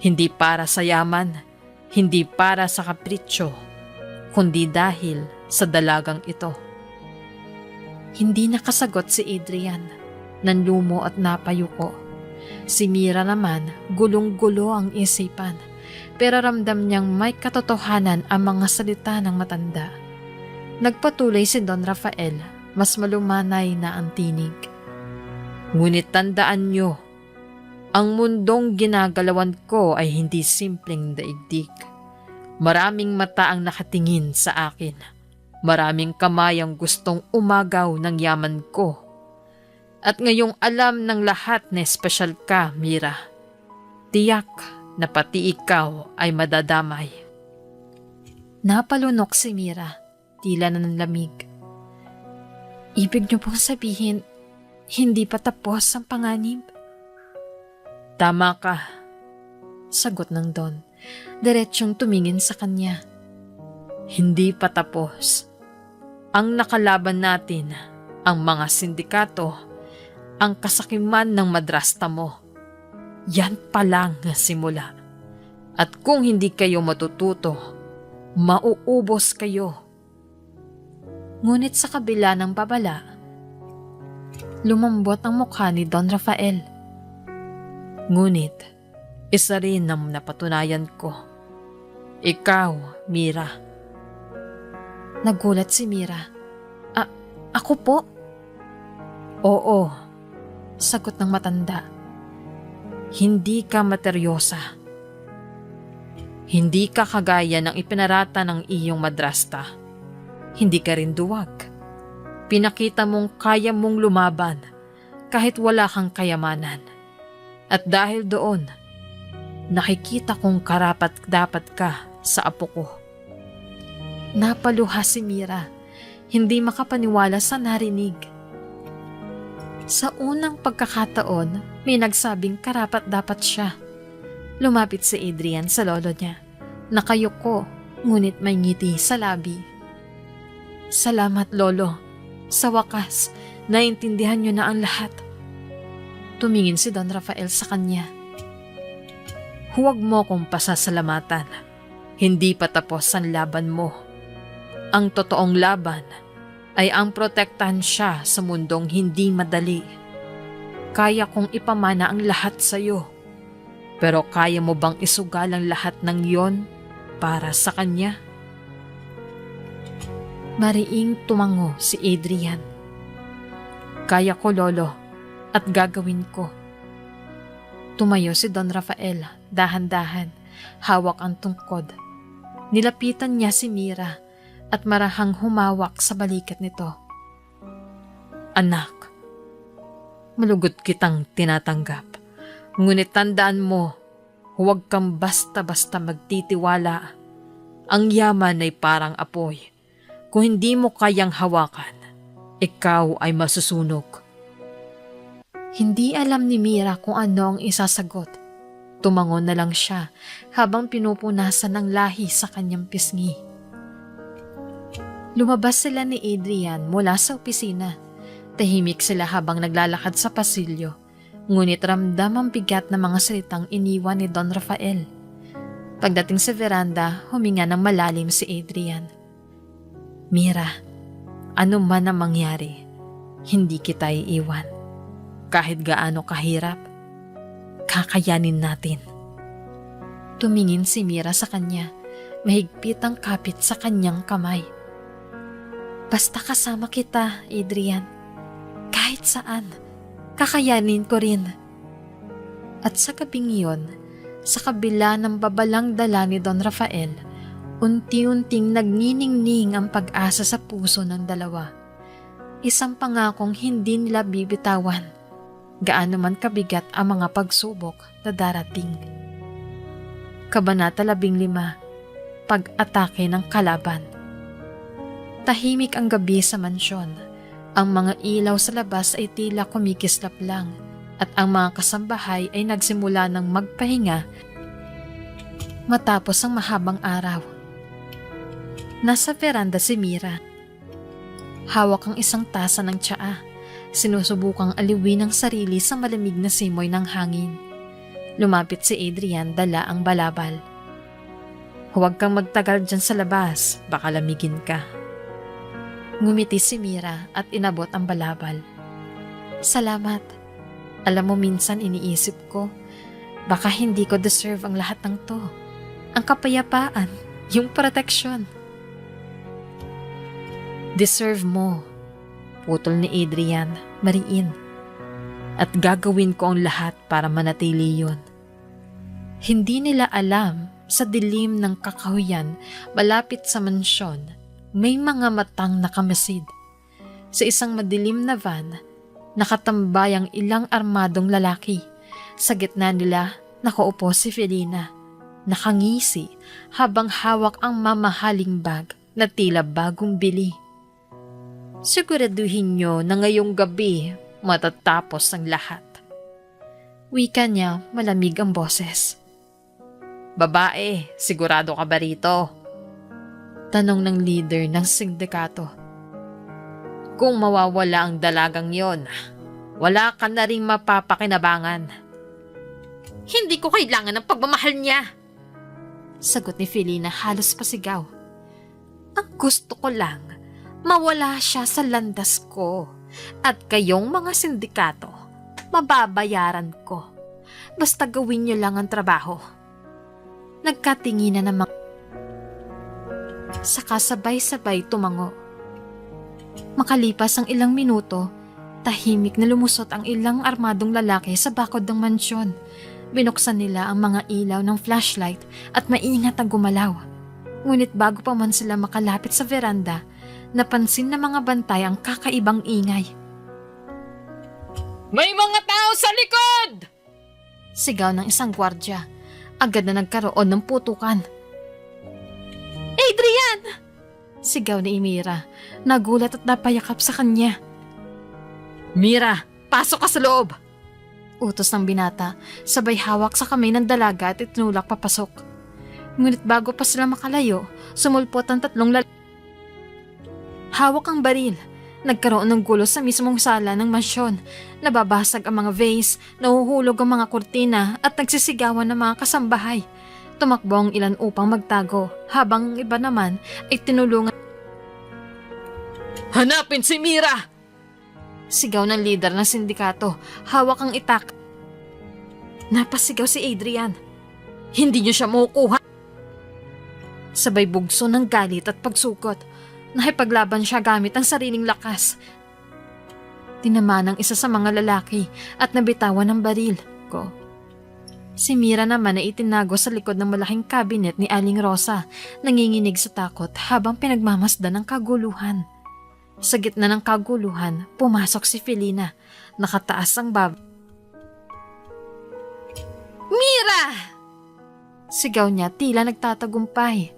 hindi para sa yaman, hindi para sa kapritsyo, kundi dahil sa dalagang ito. Hindi nakasagot si Adrian. Nanlumo at napayuko. Si Mira naman, gulong-gulo ang isipan. Pero ramdam niyang may katotohanan ang mga salita ng matanda. Nagpatuloy si Don Rafael, mas malumanay na ang tinig. Ngunit tandaan niyo, ang mundong ginagalawan ko ay hindi simpleng daigdig. Maraming mata ang nakatingin sa akin. Maraming kamay ang gustong umagaw ng yaman ko. At ngayong alam ng lahat na espesyal ka, Mira. Tiyak na pati ikaw ay madadamay. Napalunok si Mira, tila na ng lamig. Ibig niyo pong sabihin, hindi pa tapos ang panganib? Tama ka, sagot ng Don, diretsyong tumingin sa kanya. Hindi pa tapos. Ang nakalaban natin, ang mga sindikato, ang kasakiman ng madrasta mo. Yan pa lang ang simula. At kung hindi kayo matututo, mauubos kayo. Ngunit sa kabila ng babala, lumambot ang mukha ni Don Rafael. Ngunit, isa rin ang napatunayan ko. Ikaw, Mira. Nagulat si Mira. Ako po? Oo, sagot ng matanda. Hindi ka materyosa. Hindi ka kagaya ng ipinarata ng iyong madrasta. Hindi ka rin duwag. Pinakita mong kaya mong lumaban kahit wala kang kayamanan. At dahil doon, nakikita kong karapat-dapat ka sa apo ko. Napaluha si Mira, hindi makapaniwala sa narinig. Sa unang pagkakataon, may nagsabing karapat-dapat siya. Lumapit si Adrian sa lolo niya. Nakayuko, ngunit may ngiti sa labi. Salamat, Lolo. Sa wakas, naintindihan niyo na ang lahat. Tumingin si Don Rafael sa kanya. Huwag mo kong pasasalamatan. Hindi pa tapos ang laban mo. Ang totoong laban ay ang protektahan siya sa mundong hindi madali. Kaya kong ipamana ang lahat sa iyo. Pero kaya mo bang isugal ang lahat ng yon para sa kanya? Mariing tumango si Adrian. Kaya ko, Lolo, at gagawin ko. Tumayo si Don Rafael, dahan-dahan, hawak ang tungkod. Nilapitan niya si Mira at marahang humawak sa balikat nito. Anak, Malugot kitang tinatanggap. Ngunit tandaan mo, huwag kang basta-basta magtitiwala. Ang yaman ay parang apoy. Kung hindi mo kayang hawakan, ikaw ay masusunog. Hindi alam ni Mira kung ano ang isasagot. Tumangon na lang siya habang pinupunasan ng lahi sa kanyang pisngi. Lumabas sila ni Adrian mula sa opisina. Tahimik sila habang naglalakad sa pasilyo, ngunit ramdam ang bigat na mga salitang iniwan ni Don Rafael. Pagdating sa veranda, huminga ng malalim si Adrian. Mira, ano man ang mangyari, hindi kita iiwan. Kahit gaano kahirap, kakayanin natin. Tumingin si Mira sa kanya, mahigpit ang kapit sa kanyang kamay. Basta kasama kita, Adrian. Kahit saan, kakayanin ko rin. At sa gabing iyon, sa kabila ng babalang dala ni Don Rafael, unti-unting nagniningning ang pag-asa sa puso ng dalawa. Isang pangakong hindi nila bibitawan, gaano man kabigat ang mga pagsubok na darating. Kabanata 15, Pag-atake ng kalaban. Tahimik ang gabi sa mansyon. Ang mga ilaw sa labas ay tila kumikislap lang at ang mga kasambahay ay nagsimula ng magpahinga matapos ang mahabang araw. Nasa veranda si Mira. Hawak ang isang tasa ng tsaa. Sinusubukang aliwin ang sarili sa malamig na simoy ng hangin. Lumapit si Adrian, dala ang balabal. Huwag kang magtagal dyan sa labas, baka lamigin ka. Ngumiti si Mira at inabot ang balabal. Salamat. Alam mo, minsan iniisip ko, baka hindi ko deserve ang lahat ng to. Ang kapayapaan, yung proteksyon. Deserve mo, putol ni Adrian, mariin. At gagawin ko ang lahat para manatili yun. Hindi nila alam, sa dilim ng kakahuyan malapit sa mansyon, may mga matang nakamasid. Sa isang madilim na van, nakatambay ang ilang armadong lalaki. Sa gitna nila, nakaupo si Felina. Nakangisi habang hawak ang mamahaling bag na tila bagong bili. Siguraduhin nyo na ngayong gabi matatapos ang lahat. Wika niya, malamig ang boses. Babae, sigurado ka ba rito? Tanong ng leader ng sindikato. Kung mawawala ang dalagang yon, wala ka na ring mapapakinabangan. Hindi ko kailangan ng pagmamahal niya, sagot ni Felina halos pasigaw. Ang gusto ko lang, mawala siya sa landas ko at kayong mga sindikato, mababayaran ko. Basta gawin niyo lang ang trabaho. Nagkatinginan ng mga saka sabay-sabay tumango. Makalipas ang ilang minuto, tahimik na lumusot ang ilang armadong lalaki sa bakod ng mansyon. Binuksan nila ang mga ilaw ng flashlight at maingat ang gumalaw. Ngunit bago pa man sila makalapit sa veranda, napansin ng mga bantay ang kakaibang ingay. May mga tao sa likod! Sigaw ng isang gwardya. Agad na nagkaroon ng putukan. Adrian! Sigaw ni Mira. Nagulat at napayakap sa kanya. Mira, pasok ka sa loob! Utos ng binata, sabay hawak sa kamay ng dalaga at itinulak papasok. Ngunit bago pa sila makalayo, sumulpot ang tatlong lalaki. Hawak ang baril. Nagkaroon ng gulo sa mismong sala ng mansyon. Nababasag ang mga vase, nahuhulog ang mga kurtina at nagsisigawan ng mga kasambahay. Tumakbo ang ilan upang magtago, habang ang iba naman ay tinulungan. Hanapin si Mira! Sigaw ng leader ng sindikato, hawak ang itak. Napasigaw si Adrian. Hindi niyo siya makukuha. Sabay bugso ng galit at pagsukot. Nakipaglaban siya gamit ang sariling lakas. Tinamaan ng isa sa mga lalaki at nabitawan ng baril ko. Si Mira naman ay itinago sa likod ng malaking cabinet ni Aling Rosa, nanginginig sa takot habang pinagmamasdan ng kaguluhan. Sa gitna ng kaguluhan, pumasok si Felina. Nakataas ang Mira! Sigaw niya tila nagtatagumpay.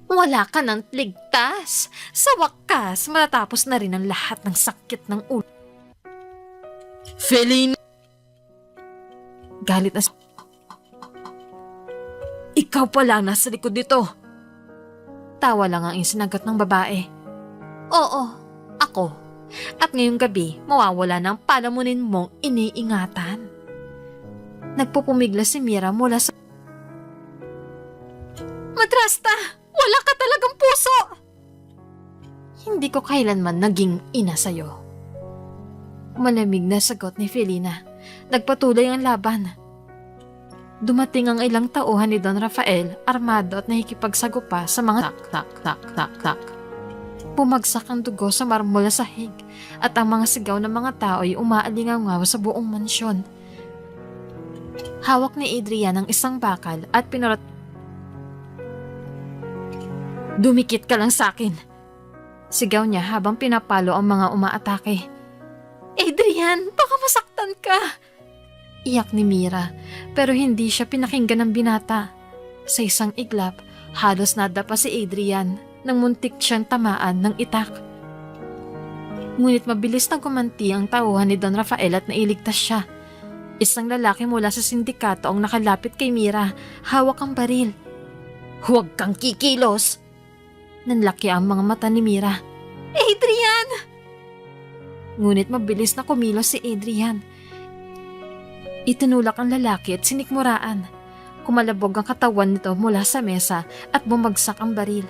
Wala ka nang ligtas. Sa wakas, matatapos na rin ang lahat ng sakit ng ulo. Felina! Galit na Ikaw pala ang nasa likod nito. Tawa lang ang isinagot ng babae. Oo, ako. At ngayong gabi, mawawala na ang palamunin mong iniingatan. Nagpupumigla si Mira mula sa... Madrasta! Wala ka talagang puso! Hindi ko kailanman naging ina sa'yo. Malamig na sagot ni Felina. Nagpatuloy ang laban. Dumating ang ilang tauhan ni Don Rafael, armado at nakikipagsagupa sa mga tak. Bumagsak ang dugo sa marmol na sahig at ang mga sigaw ng mga tao ay umaalingaw sa buong mansyon. Hawak ni Adrian ang isang bakal at pinurot. Dumikit ka lang sa akin. Sigaw niya habang pinapalo ang mga umaatake. Adrian, baka masaktan ka. Iyak ni Mira, pero hindi siya pinakinggan ng binata. Sa isang iglap, halos nadapa si Adrian nang muntik siyang tamaan ng itak. Ngunit mabilis na gumanti ang tauhan ni Don Rafael at nailigtas siya. Isang lalaki mula sa sindikato ang nakalapit kay Mira, hawak ang baril. Huwag kang kikilos! Nanlaki ang mga mata ni Mira. Adrian! Ngunit mabilis na kumilos si Adrian. Itinulak ang lalaki at sinikmuraan. Kumalabog ang katawan nito mula sa mesa at bumagsak ang baril.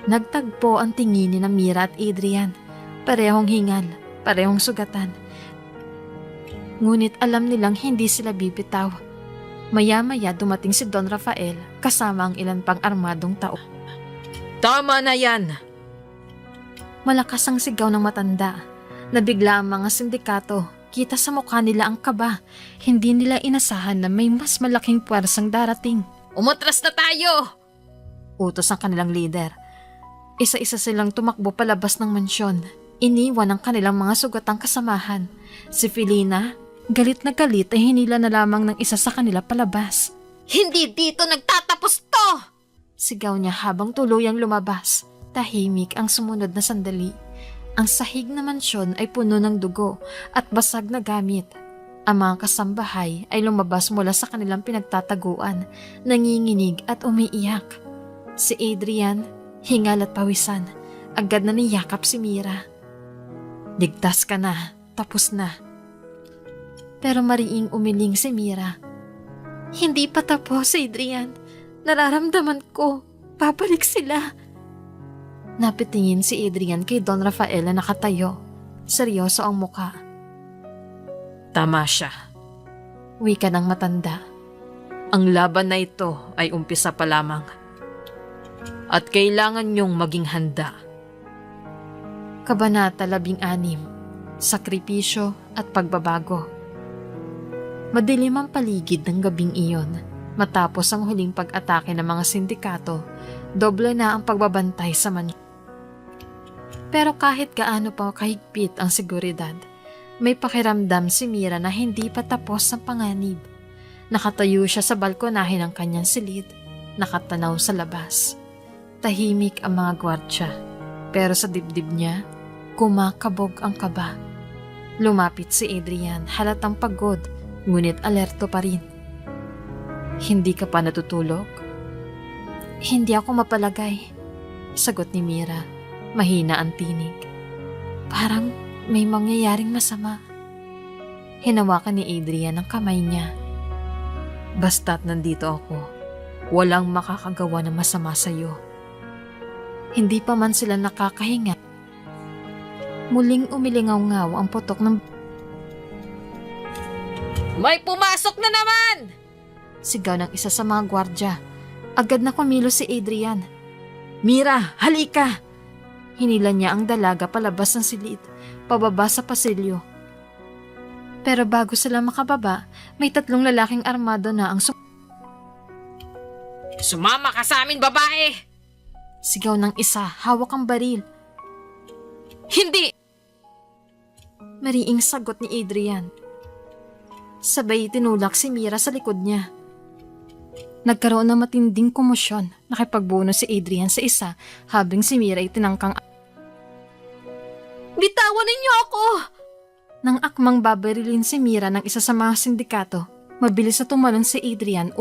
Nagtagpo ang tingin ni Mira at Adrian. Parehong hingal, parehong sugatan. Ngunit alam nilang hindi sila bibitaw. Maya-maya dumating si Don Rafael kasama ang ilan pang armadong tao. Tama na yan! Malakas ang sigaw ng matanda. Nabigla ang mga sindikato. Kita sa mukha nila ang kaba. Hindi nila inasahan na may mas malaking puwersang darating. Umatras na tayo! Utos ang kanilang leader. Isa-isa silang tumakbo palabas ng mansyon. Iniwan ang kanilang mga sugatang kasamahan. Si Felina, galit na galit ay hinila na lamang ng isa sa kanila palabas. Hindi dito nagtatapos to! Sigaw niya habang tuluyang lumabas. Tahimik ang sumunod na sandali. Ang sahig na mansyon ay puno ng dugo at basag na gamit. Ang mga kasambahay ay lumabas mula sa kanilang pinagtataguan, nanginginig at umiiyak. Si Adrian, hingal at pawisan, agad na niyakap si Mira. Ligtas ka na, tapos na. Pero mariing umiling si Mira. Hindi pa tapos, Adrian. Nararamdaman ko, babalik sila. Napitingin si Adrian kay Don Rafael na nakatayo. Seryoso ang muka. Tama siya. Wika ng matanda. Ang laban na ito ay umpisa pa lamang. At kailangan niyong maging handa. Kabanata 16. Sakripisyo at pagbabago. Madilim ang paligid ng gabing iyon. Matapos ang huling pag-atake ng mga sindikato, doble na ang pagbabantay sa mansyon. Pero kahit gaano pa kahigpit ang seguridad, may pakiramdam si Mira na hindi pa tapos ang panganib. Nakatayo siya sa balkonahe ng kanyang silid, nakatanaw sa labas. Tahimik ang mga gwardya, pero sa dibdib niya, kumakabog ang kaba. Lumapit si Adrian, halatang pagod, ngunit alerto pa rin. Hindi ka pa natutulog? Hindi ako mapalagay, sagot ni Mira. Mahina ang tinig. Parang may mangyayaring masama. Hinawakan ni Adrian ang kamay niya. Basta't nandito ako, walang makakagawa ng masama sa'yo. Hindi pa man sila nakakahinga. Muling umilingaw-ngaw ang putok ng... May pumasok na naman! Sigaw ng isa sa mga gwardya. Agad na kumilos si Adrian. Mira, halika! Hinila niya ang dalaga palabas ng silid, pababa sa pasilyo. Pero bago sila makababa, may 3 lalaking armado na ang Sumama ka sa amin, babae! Sigaw ng isa, hawak ang baril. Hindi! Mariing sagot ni Adrian. Sabay tinulak si Mira sa likod niya. Nagkaroon ng matinding komosyon. Nakipagbuno si Adrian sa isa habang si Mira ay tinangkang Bitawan ninyo ako! nang akmang babarilin si Mira ng isa sa mga sindikato. Mabilis na tumalon si Adrian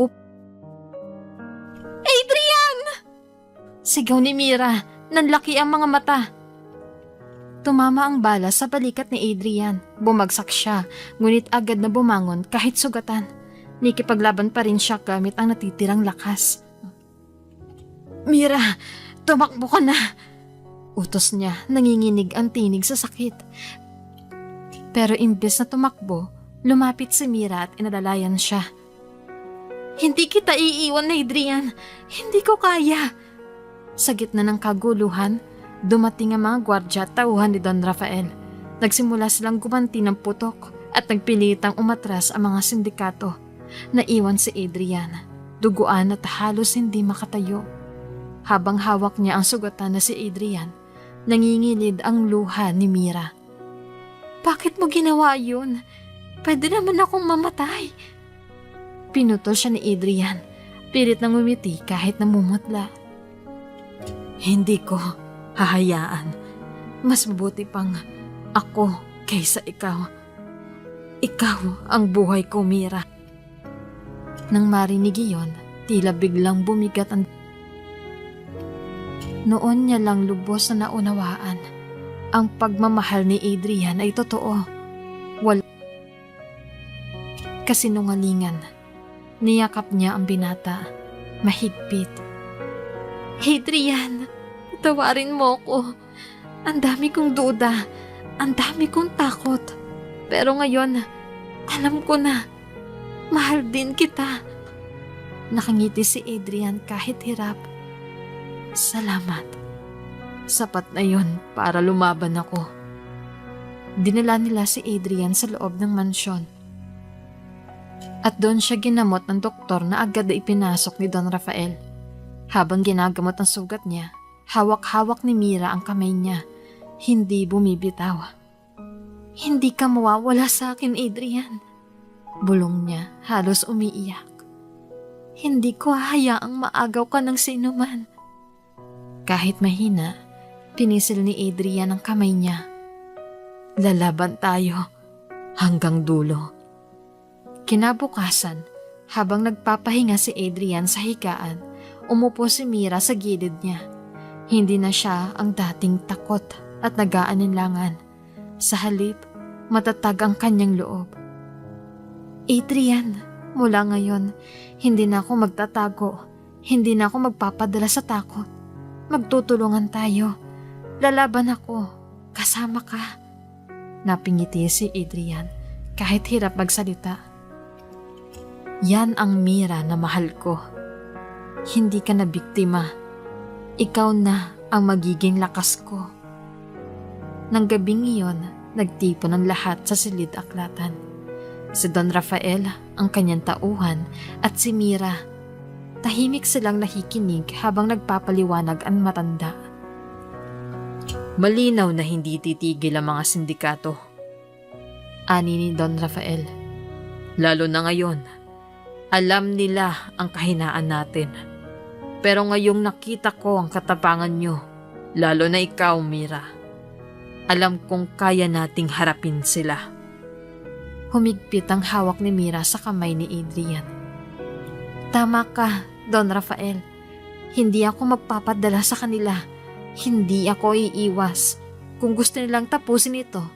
Adrian! Sigaw ni Mira. Nanlaki ang mga mata. Tumama ang bala sa balikat ni Adrian. Bumagsak siya, ngunit agad na bumangon kahit sugatan. Nikipaglaban pa rin siya gamit ang natitirang lakas. Mira, tumakbo ka na! Utos niya, nanginginig ang tinig sa sakit. Pero imbes na tumakbo, lumapit si Mira at inalalayan siya. Hindi kita iiwan, Adrian. Hindi ko kaya. Sa gitna ng kaguluhan, dumating ang mga gwardya at tauhan ni Don Rafael. Nagsimula silang gumanti ng putok at nagpilitang umatras ang mga sindikato. Naiwan si Adrian, duguan at halos hindi makatayo. Habang hawak niya ang sugatan na si Adrian, nangingilid ang luha ni Mira. Bakit mo ginawa yun? Pwede naman akong mamatay. Pinutol siya ni Adrian, pilit nang umiti kahit namumutla. Hindi ko hahayaan. Mas mabuti pang ako kaysa ikaw. Ikaw ang buhay ko, Mira. Nang marinig iyon, tila biglang bumigat ang... Noon niya lang lubos na naunawaan. Ang pagmamahal ni Adrian ay totoo. Kasinungalingan. Niyakap niya ang binata. Mahigpit. Adrian, tawarin mo ko. Ang dami kong duda. Ang dami kong takot. Pero ngayon, alam ko na. Mahal din kita. Nakangiti si Adrian kahit hirap. Salamat. Sapat na yun para lumaban ako. Dinala nila si Adrian sa loob ng mansyon. At doon siya ginamot ng doktor na agad na ipinasok ni Don Rafael. Habang ginagamot ang sugat niya, hawak-hawak ni Mira ang kamay niya. Hindi bumibitaw. Hindi ka mawawala sa akin, Adrian. Bulong niya, halos umiiyak. Hindi ko hahayaang maagaw ka ng sinuman. Kahit mahina, pinisil ni Adrian ang kamay niya. Lalaban tayo hanggang dulo. Kinabukasan, habang nagpapahinga si Adrian sa higaan, umupo si Mira sa gilid niya. Hindi na siya ang dating takot at nag-aalinlangan. Sa halip, matatag ang kanyang loob. Adrian, mula ngayon, hindi na ako magtatago. Hindi na ako magpapadala sa takot. Magtutulungan tayo. Lalaban ako. Kasama ka. Napingiti si Adrian kahit hirap magsalita. Yan ang Mira na mahal ko. Hindi ka na biktima. Ikaw na ang magiging lakas ko. Nang gabing iyon, nagtipon ang lahat sa silid aklatan. Si Don Rafael, ang kanyang tauhan, at si Mira. Tahimik silang nakikinig habang nagpapaliwanag ang matanda. Malinaw na hindi titigil ang mga sindikato. Ani ni Don Rafael. Lalo na ngayon, alam nila ang kahinaan natin. Pero ngayong nakita ko ang katapangan nyo, lalo na ikaw, Mira. Alam kong kaya nating harapin sila. Humigpit ang hawak ni Mira sa kamay ni Adrian. Tama ka, Don Rafael. Hindi ako magpapadala sa kanila. Hindi ako iiwas. Kung gusto nilang tapusin ito,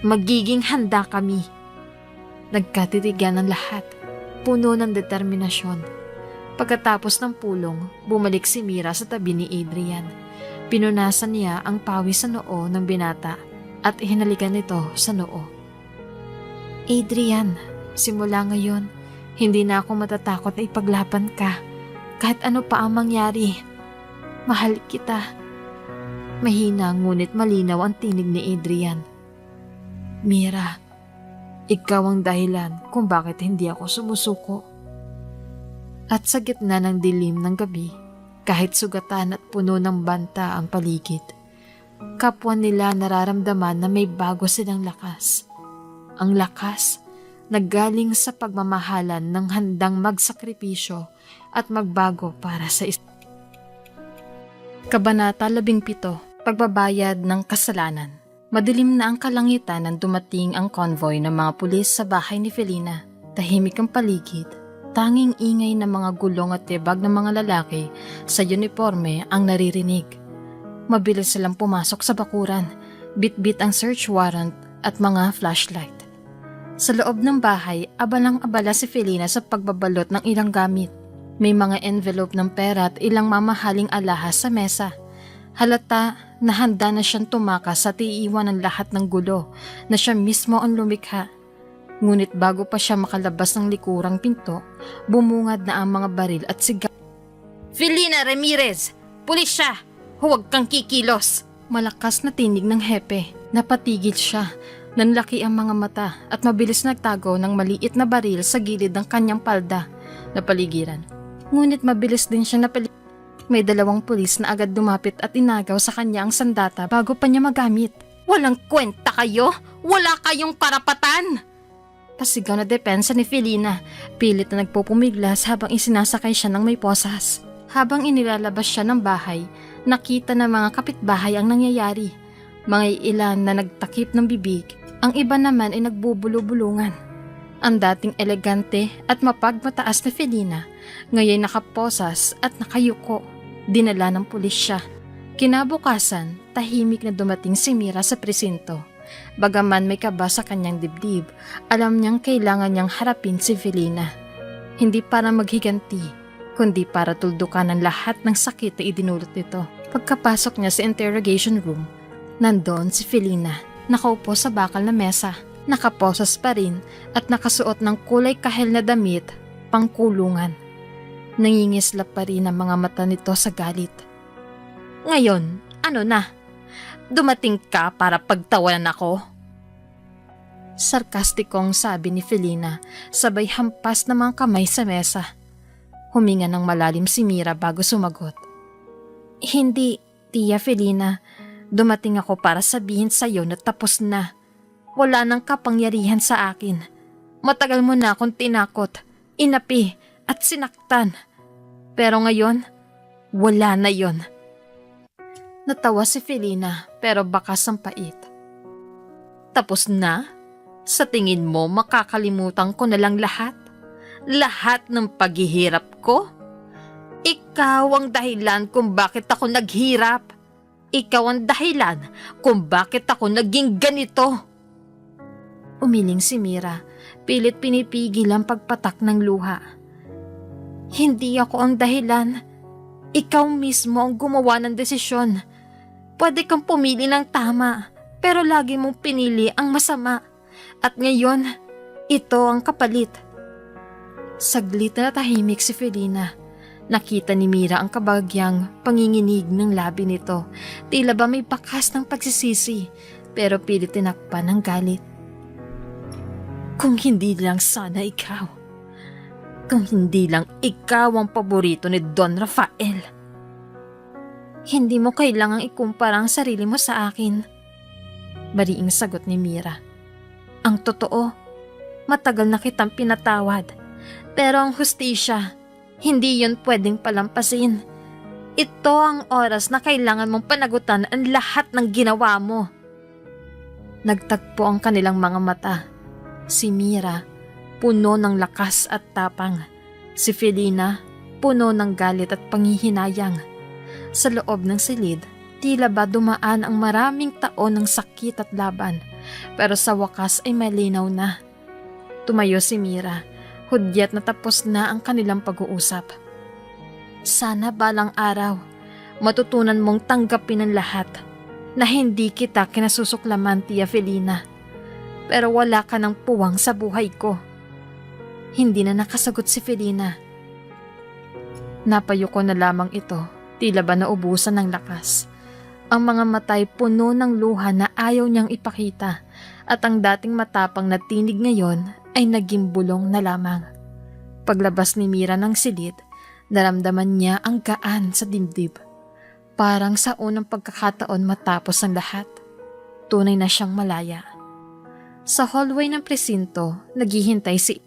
magiging handa kami. Nagkatitigan ng lahat, puno ng determinasyon. Pagkatapos ng pulong, bumalik si Mira sa tabi ni Adrian. Pinunasan niya ang pawis sa noo ng binata at hinalikan ito sa noo. Adrian, simula ngayon, hindi na ako matatakot na ipaglaban ka. Kahit ano pa ang mangyari, mahal kita. Mahina ngunit malinaw ang tinig ni Adrian. Mira, ikaw ang dahilan kung bakit hindi ako sumusuko. At sa gitna ng dilim ng gabi, Kahit sugatan at puno ng banta ang paligid, kapwa nila nararamdaman na may bago silang lakas. Ang lakas na galing sa pagmamahalan ng handang magsakripisyo at magbago para sa Kabanata 17, Pagbabayad ng Kasalanan. Madilim na ang kalangitan nang dumating ang convoy ng mga pulis sa bahay ni Felina. Tahimik ang paligid. Tanging ingay ng mga gulong at tibag ng mga lalaki sa uniforme ang naririnig. Mabilis silang pumasok sa bakuran, bit-bit ang search warrant at mga flashlight. Sa loob ng bahay, abalang-abala si Felina sa pagbabalot ng ilang gamit. May mga envelope ng pera at ilang mamahaling alahas sa mesa. Halata na handa na siyang tumakas at iiwan ang lahat ng gulo na siya mismo ang lumikha. Ngunit bago pa siya makalabas ng likurang pinto, bumungad na ang mga baril at sigaw. Felina Ramirez! Pulis siya! Huwag kang kikilos! Malakas na tinig ng hepe. Napatigil siya. Nanlaki ang mga mata at mabilis nagtago ng maliit na baril sa gilid ng kanyang palda na paligiran. Ngunit mabilis din siya napaligiran. May 2 pulis na agad dumapit at inagaw sa kanya ang sandata bago pa niya magamit. Walang kwenta kayo! Wala kayong karapatan! Pasigaw na depensa ni Felina. Pilit na nagpupumiglas habang isinasakay siya ng may posas. Habang inilalabas siya ng bahay, nakita ng mga kapitbahay ang nangyayari. Mga ilan na nagtakip ng bibig, ang iba naman ay nagbubulubulungan. Ang dating elegante at mapagmataas na Felina, ngayon nakaposas at nakayuko. Dinala ng pulis siya. Kinabukasan, tahimik na dumating si Mira sa presinto. Bagaman may kaba sa kanyang dibdib, alam niyang kailangan niyang harapin si Felina. Hindi para maghiganti, kundi para tuldukan ang lahat ng sakit na idinulot nito. Pagkapasok niya sa interrogation room, nandoon si Felina, nakaupo sa bakal na mesa, nakaposas pa rin at nakasuot ng kulay kahel na damit, pangkulungan. Nangingislap pa rin ang mga mata nito sa galit. Ngayon, ano na? Dumating ka para pagtawanan ako? Sarkastikong sabi ni Felina, sabay hampas ng mga kamay sa mesa. Huminga ng malalim si Mira bago sumagot. Hindi, Tia Felina. Dumating ako para sabihin sa'yo na tapos na. Wala nang kapangyarihan sa akin. Matagal mo na akong tinakot, inapi at sinaktan. Pero ngayon, wala na yon. Natawa si Felina pero bakas ang pait. Tapos na? Sa tingin mo makakalimutan ko na lang lahat? Lahat ng paghihirap ko? Ikaw ang dahilan kung bakit ako naghirap. Ikaw ang dahilan kung bakit ako naging ganito. Umiling si Mira, pilit pinipigil ang pagpatak ng luha. Hindi ako ang dahilan. Ikaw mismo ang gumawa ng desisyon. Pwede kang pumili ng tama, pero lagi mong pinili ang masama. At ngayon, ito ang kapalit. Saglit na tahimik si Felina. Nakita ni Mira ang kabagyang panginginig ng labi nito. Tila ba may bakas ng pagsisisi, pero pilit tinakpan ng galit. Kung hindi lang sana ikaw. Kung hindi lang ikaw ang paborito ni Don Rafael. Hindi mo kailangang ikumpara ang sarili mo sa akin. Bariing sagot ni Mira. Ang totoo, matagal na kitang pinatawad. Pero ang hustisya, hindi yun pwedeng palampasin. Ito ang oras na kailangan mong panagutan ang lahat ng ginawa mo. Nagtagpo ang kanilang mga mata. Si Mira, puno ng lakas at tapang. Si Felina, puno ng galit at panghihinayang. Sa loob ng silid, tila ba dumaan ang maraming taon ng sakit at laban. Pero sa wakas ay malinaw na. Tumayo si Mira, hudyat na tapos na ang kanilang pag-uusap. Sana balang araw, matutunan mong tanggapin ang lahat na hindi kita kinasusuklaman, Tia Felina. Pero wala ka ng puwang sa buhay ko. Hindi na nakasagot si Felina. Napayuko na lamang ito, tila ba naubusan ng lakas. Ang mga matay puno ng luha na ayaw niyang ipakita at ang dating matapang na tinig ngayon ay naging bulong na lamang. Paglabas ni Mira ng silid, Naramdaman niya ang gaan sa dibdib. Parang sa unang pagkakataon matapos ang lahat, tunay na siyang malaya. Sa hallway ng presinto, naghihintay si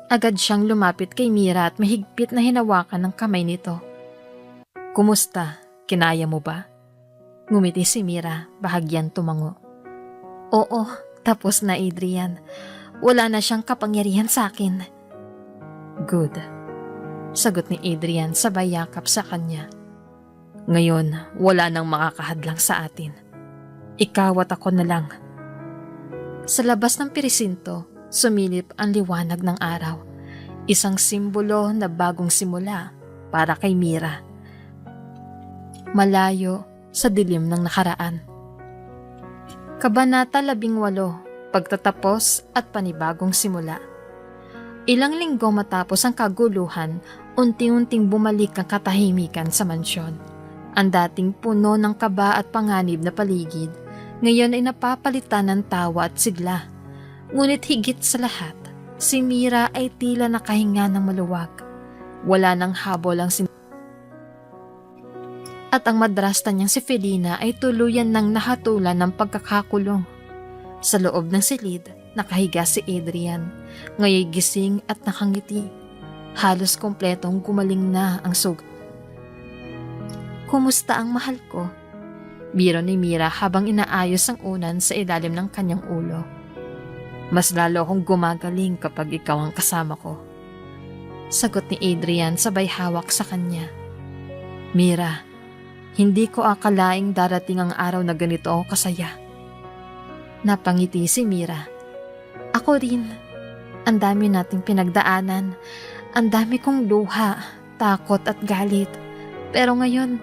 Agad siyang lumapit kay Mira at mahigpit na hinawakan ng kamay nito. Kumusta? Kinaya mo ba? Ngumiti si Mira, bahagyan tumango. Oo, tapos na Adrian. Wala na siyang kapangyarihan sa akin. Good. Sagot ni Adrian sabay yakap sa kanya. Ngayon, wala nang makakahadlang sa atin. Ikaw at ako na lang. Sa labas ng presinto, sumilip ang liwanag ng araw. Isang simbolo na bagong simula para kay Mira. Malayo sa dilim ng nakaraan. Kabanata 18, Pagtatapos at panibagong simula. Ilang linggo matapos ang kaguluhan, unti-unting bumalik ang katahimikan sa mansyon. Ang dating puno ng kaba at panganib na paligid, ngayon ay napapalitan ng tawa at sigla. Ngunit higit sa lahat, si Mira ay tila nakahinga ng maluwag. Wala nang habol ang at ang madrasta niyang si Felina ay tuluyan ng nahatulan ng pagkakakulong. Sa loob ng silid, nakahiga si Adrian, ngayon gising at nakangiti. Halos kompletong gumaling na ang sugat. Kumusta ang mahal ko? Biro ni Mira habang inaayos ang unan sa ilalim ng kanyang ulo. Mas lalo akong gumagaling kapag ikaw ang kasama ko. Sagot ni Adrian sabay hawak sa kanya. Mira, hindi ko akalaing darating ang araw na ganito ako kasaya. Napangiti si Mira. Ako rin. Ang dami nating pinagdaanan. Ang dami kong luha, takot at galit. Pero ngayon,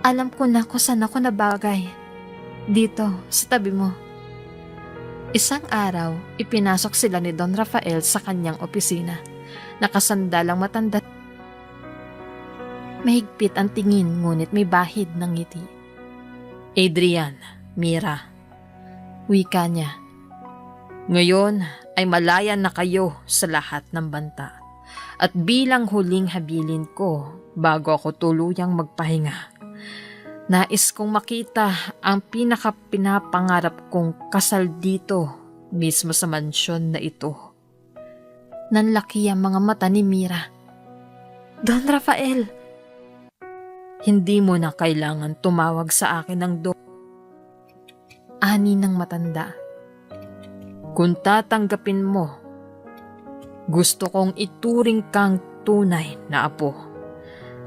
alam ko na kung saan ako nabagay. Dito, sa tabi mo. Isang araw, ipinasok sila ni Don Rafael sa kanyang opisina. Nakasandalang matanda. Mahigpit ang tingin ngunit may bahid ng ngiti. Adrian, Mira. Wika niya. Ngayon ay malaya na kayo sa lahat ng banta. At bilang huling habilin ko bago ako tuluyang magpahinga, nais kong makita ang pinakapinapangarap kong kasal dito mismo sa mansyon na ito. Nanlaki ang mga mata ni Mira. Don Rafael! Hindi mo na kailangan tumawag sa akin ng ani ng matanda. Kung tatanggapin mo, gusto kong ituring kang tunay na apo.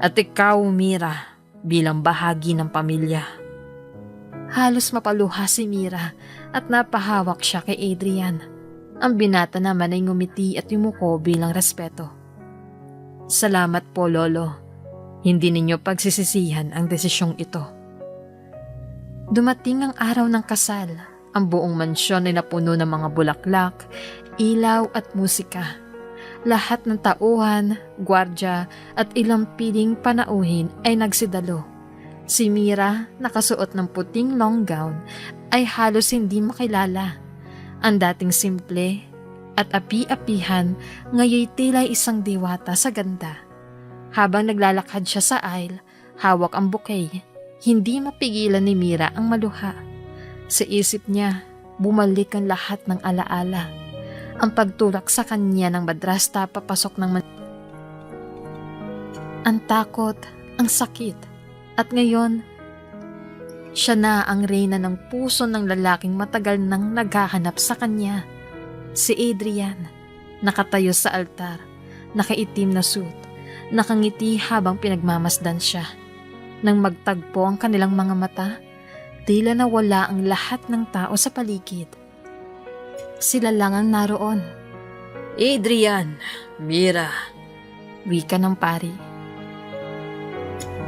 At ikaw, Mira, bilang bahagi ng pamilya. Halos mapaluha si Mira at napahawak siya kay Adrian. Ang binata naman ay ngumiti at yumuko bilang respeto. Salamat po, Lolo. Hindi ninyo pagsisisihan ang desisyong ito. Dumating ang araw ng kasal. Ang buong mansyon ay napuno ng mga bulaklak, ilaw at musika. Lahat ng tauhan, gwardya at ilang piling panauhin ay nagsidalo. Si Mira, nakasuot ng puting long gown, ay halos hindi makilala. Ang dating simple at api-apihan, ngayon tila isang diwata sa ganda. Habang naglalakad siya sa aisle, hawak ang bouquet, hindi mapigilan ni Mira ang maluha. Sa isip niya, bumalik ang lahat ng alaala. Ang pagtulak sa kanya ng madrasta papasok ng ang takot, ang sakit, at ngayon, siya na ang reyna ng puso ng lalaking matagal nang naghahanap sa kanya. Si Adrian, nakatayo sa altar, nakaitim na suit, nakangiti habang pinagmamasdan siya. Nang magtagpo ang kanilang mga mata, tila nawala ang lahat ng tao sa paligid. Sila lang ang naroon. Adrian, Mira, wika ng pari.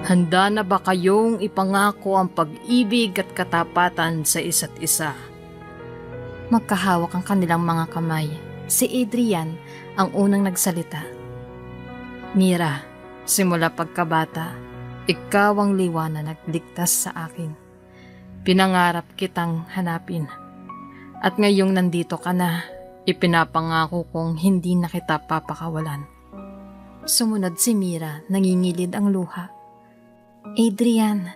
Handa na ba kayong ipangako ang pag-ibig at katapatan sa isa't isa? Magkahawak ang kanilang mga kamay. Si Adrian ang unang nagsalita. Mira, simula pagkabata, ikaw ang liwanag na nagligtas sa akin. Pinangarap kitang hanapin. At ngayong nandito ka na, ipinapangako kong hindi na kita papakawalan. Sumunod si Mira, nangingilid ang luha. Adrian,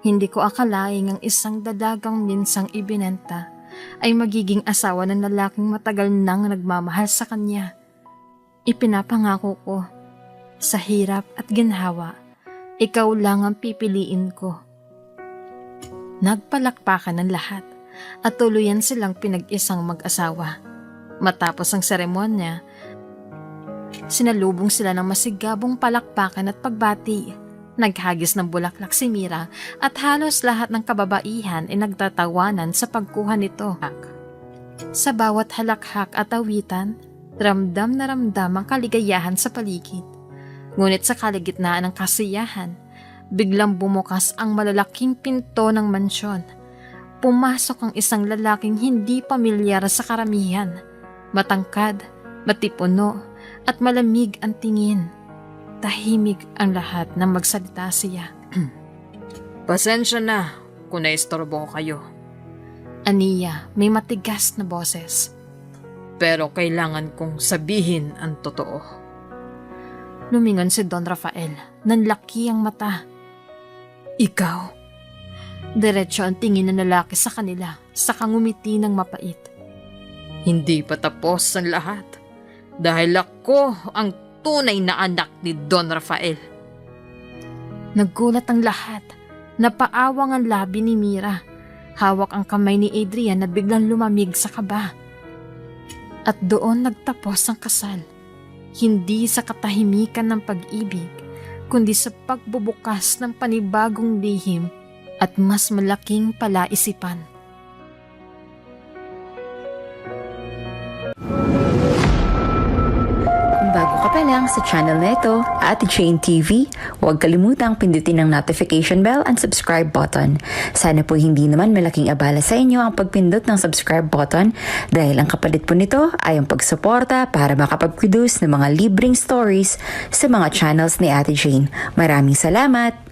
hindi ko akalaing ang isang dalagang minsang ibinenta ay magiging asawa ng lalaking matagal nang nagmamahal sa kanya. Ipinapangako ko, sa hirap at ginhawa, ikaw lang ang pipiliin ko. Nagpalakpakan ng lahat at tuluyan silang pinag-isang mag-asawa. Matapos ang seremonya, sinalubong sila ng masigabong palakpakan at pagbati. Naghagis ng bulaklak si Mira at halos lahat ng kababaihan ay nagtatawanan sa pagkuha nito. Sa bawat halakhak at awitan, ramdam na ramdam ang kaligayahan sa paligid. Ngunit sa kalagitnaan ng kasiyahan, biglang bumukas ang malalaking pinto ng mansyon. Pumasok ang isang lalaking hindi pamilyar sa karamihan. Matangkad, matipuno, at malamig ang tingin. Tahimik ang lahat nang magsalita siya. Pasensya na kung naistorbo ko kayo. Aniya, may matigas na boses. Pero kailangan kong sabihin ang totoo. Lumingon si Don Rafael, nanlaki ang mata. Ikaw? Diretso ang tingin ng lalaki sa kanila, saka ngumiti ng mapait. Hindi pa tapos ang lahat, dahil ako ang tunay na anak ni Don Rafael. Naggulat ang lahat, napaawang ang labi ni Mira. Hawak ang kamay ni Adrian na biglang lumamig sa kaba. At doon nagtapos ang kasal. Hindi sa katahimikan ng pag-ibig, kundi sa pagbubukas ng panibagong lihim at mas malaking palaisipan. Bago ka pa lang sa channel na ito, Ate Jane TV, huwag kalimutang pindutin ang notification bell and subscribe button. Sana po hindi naman malaking abala sa inyo ang pagpindot ng subscribe button dahil ang kapalit po nito ay ang pagsuporta para makapag-produce ng mga libreng stories sa mga channels ni Ate Jane. Maraming salamat!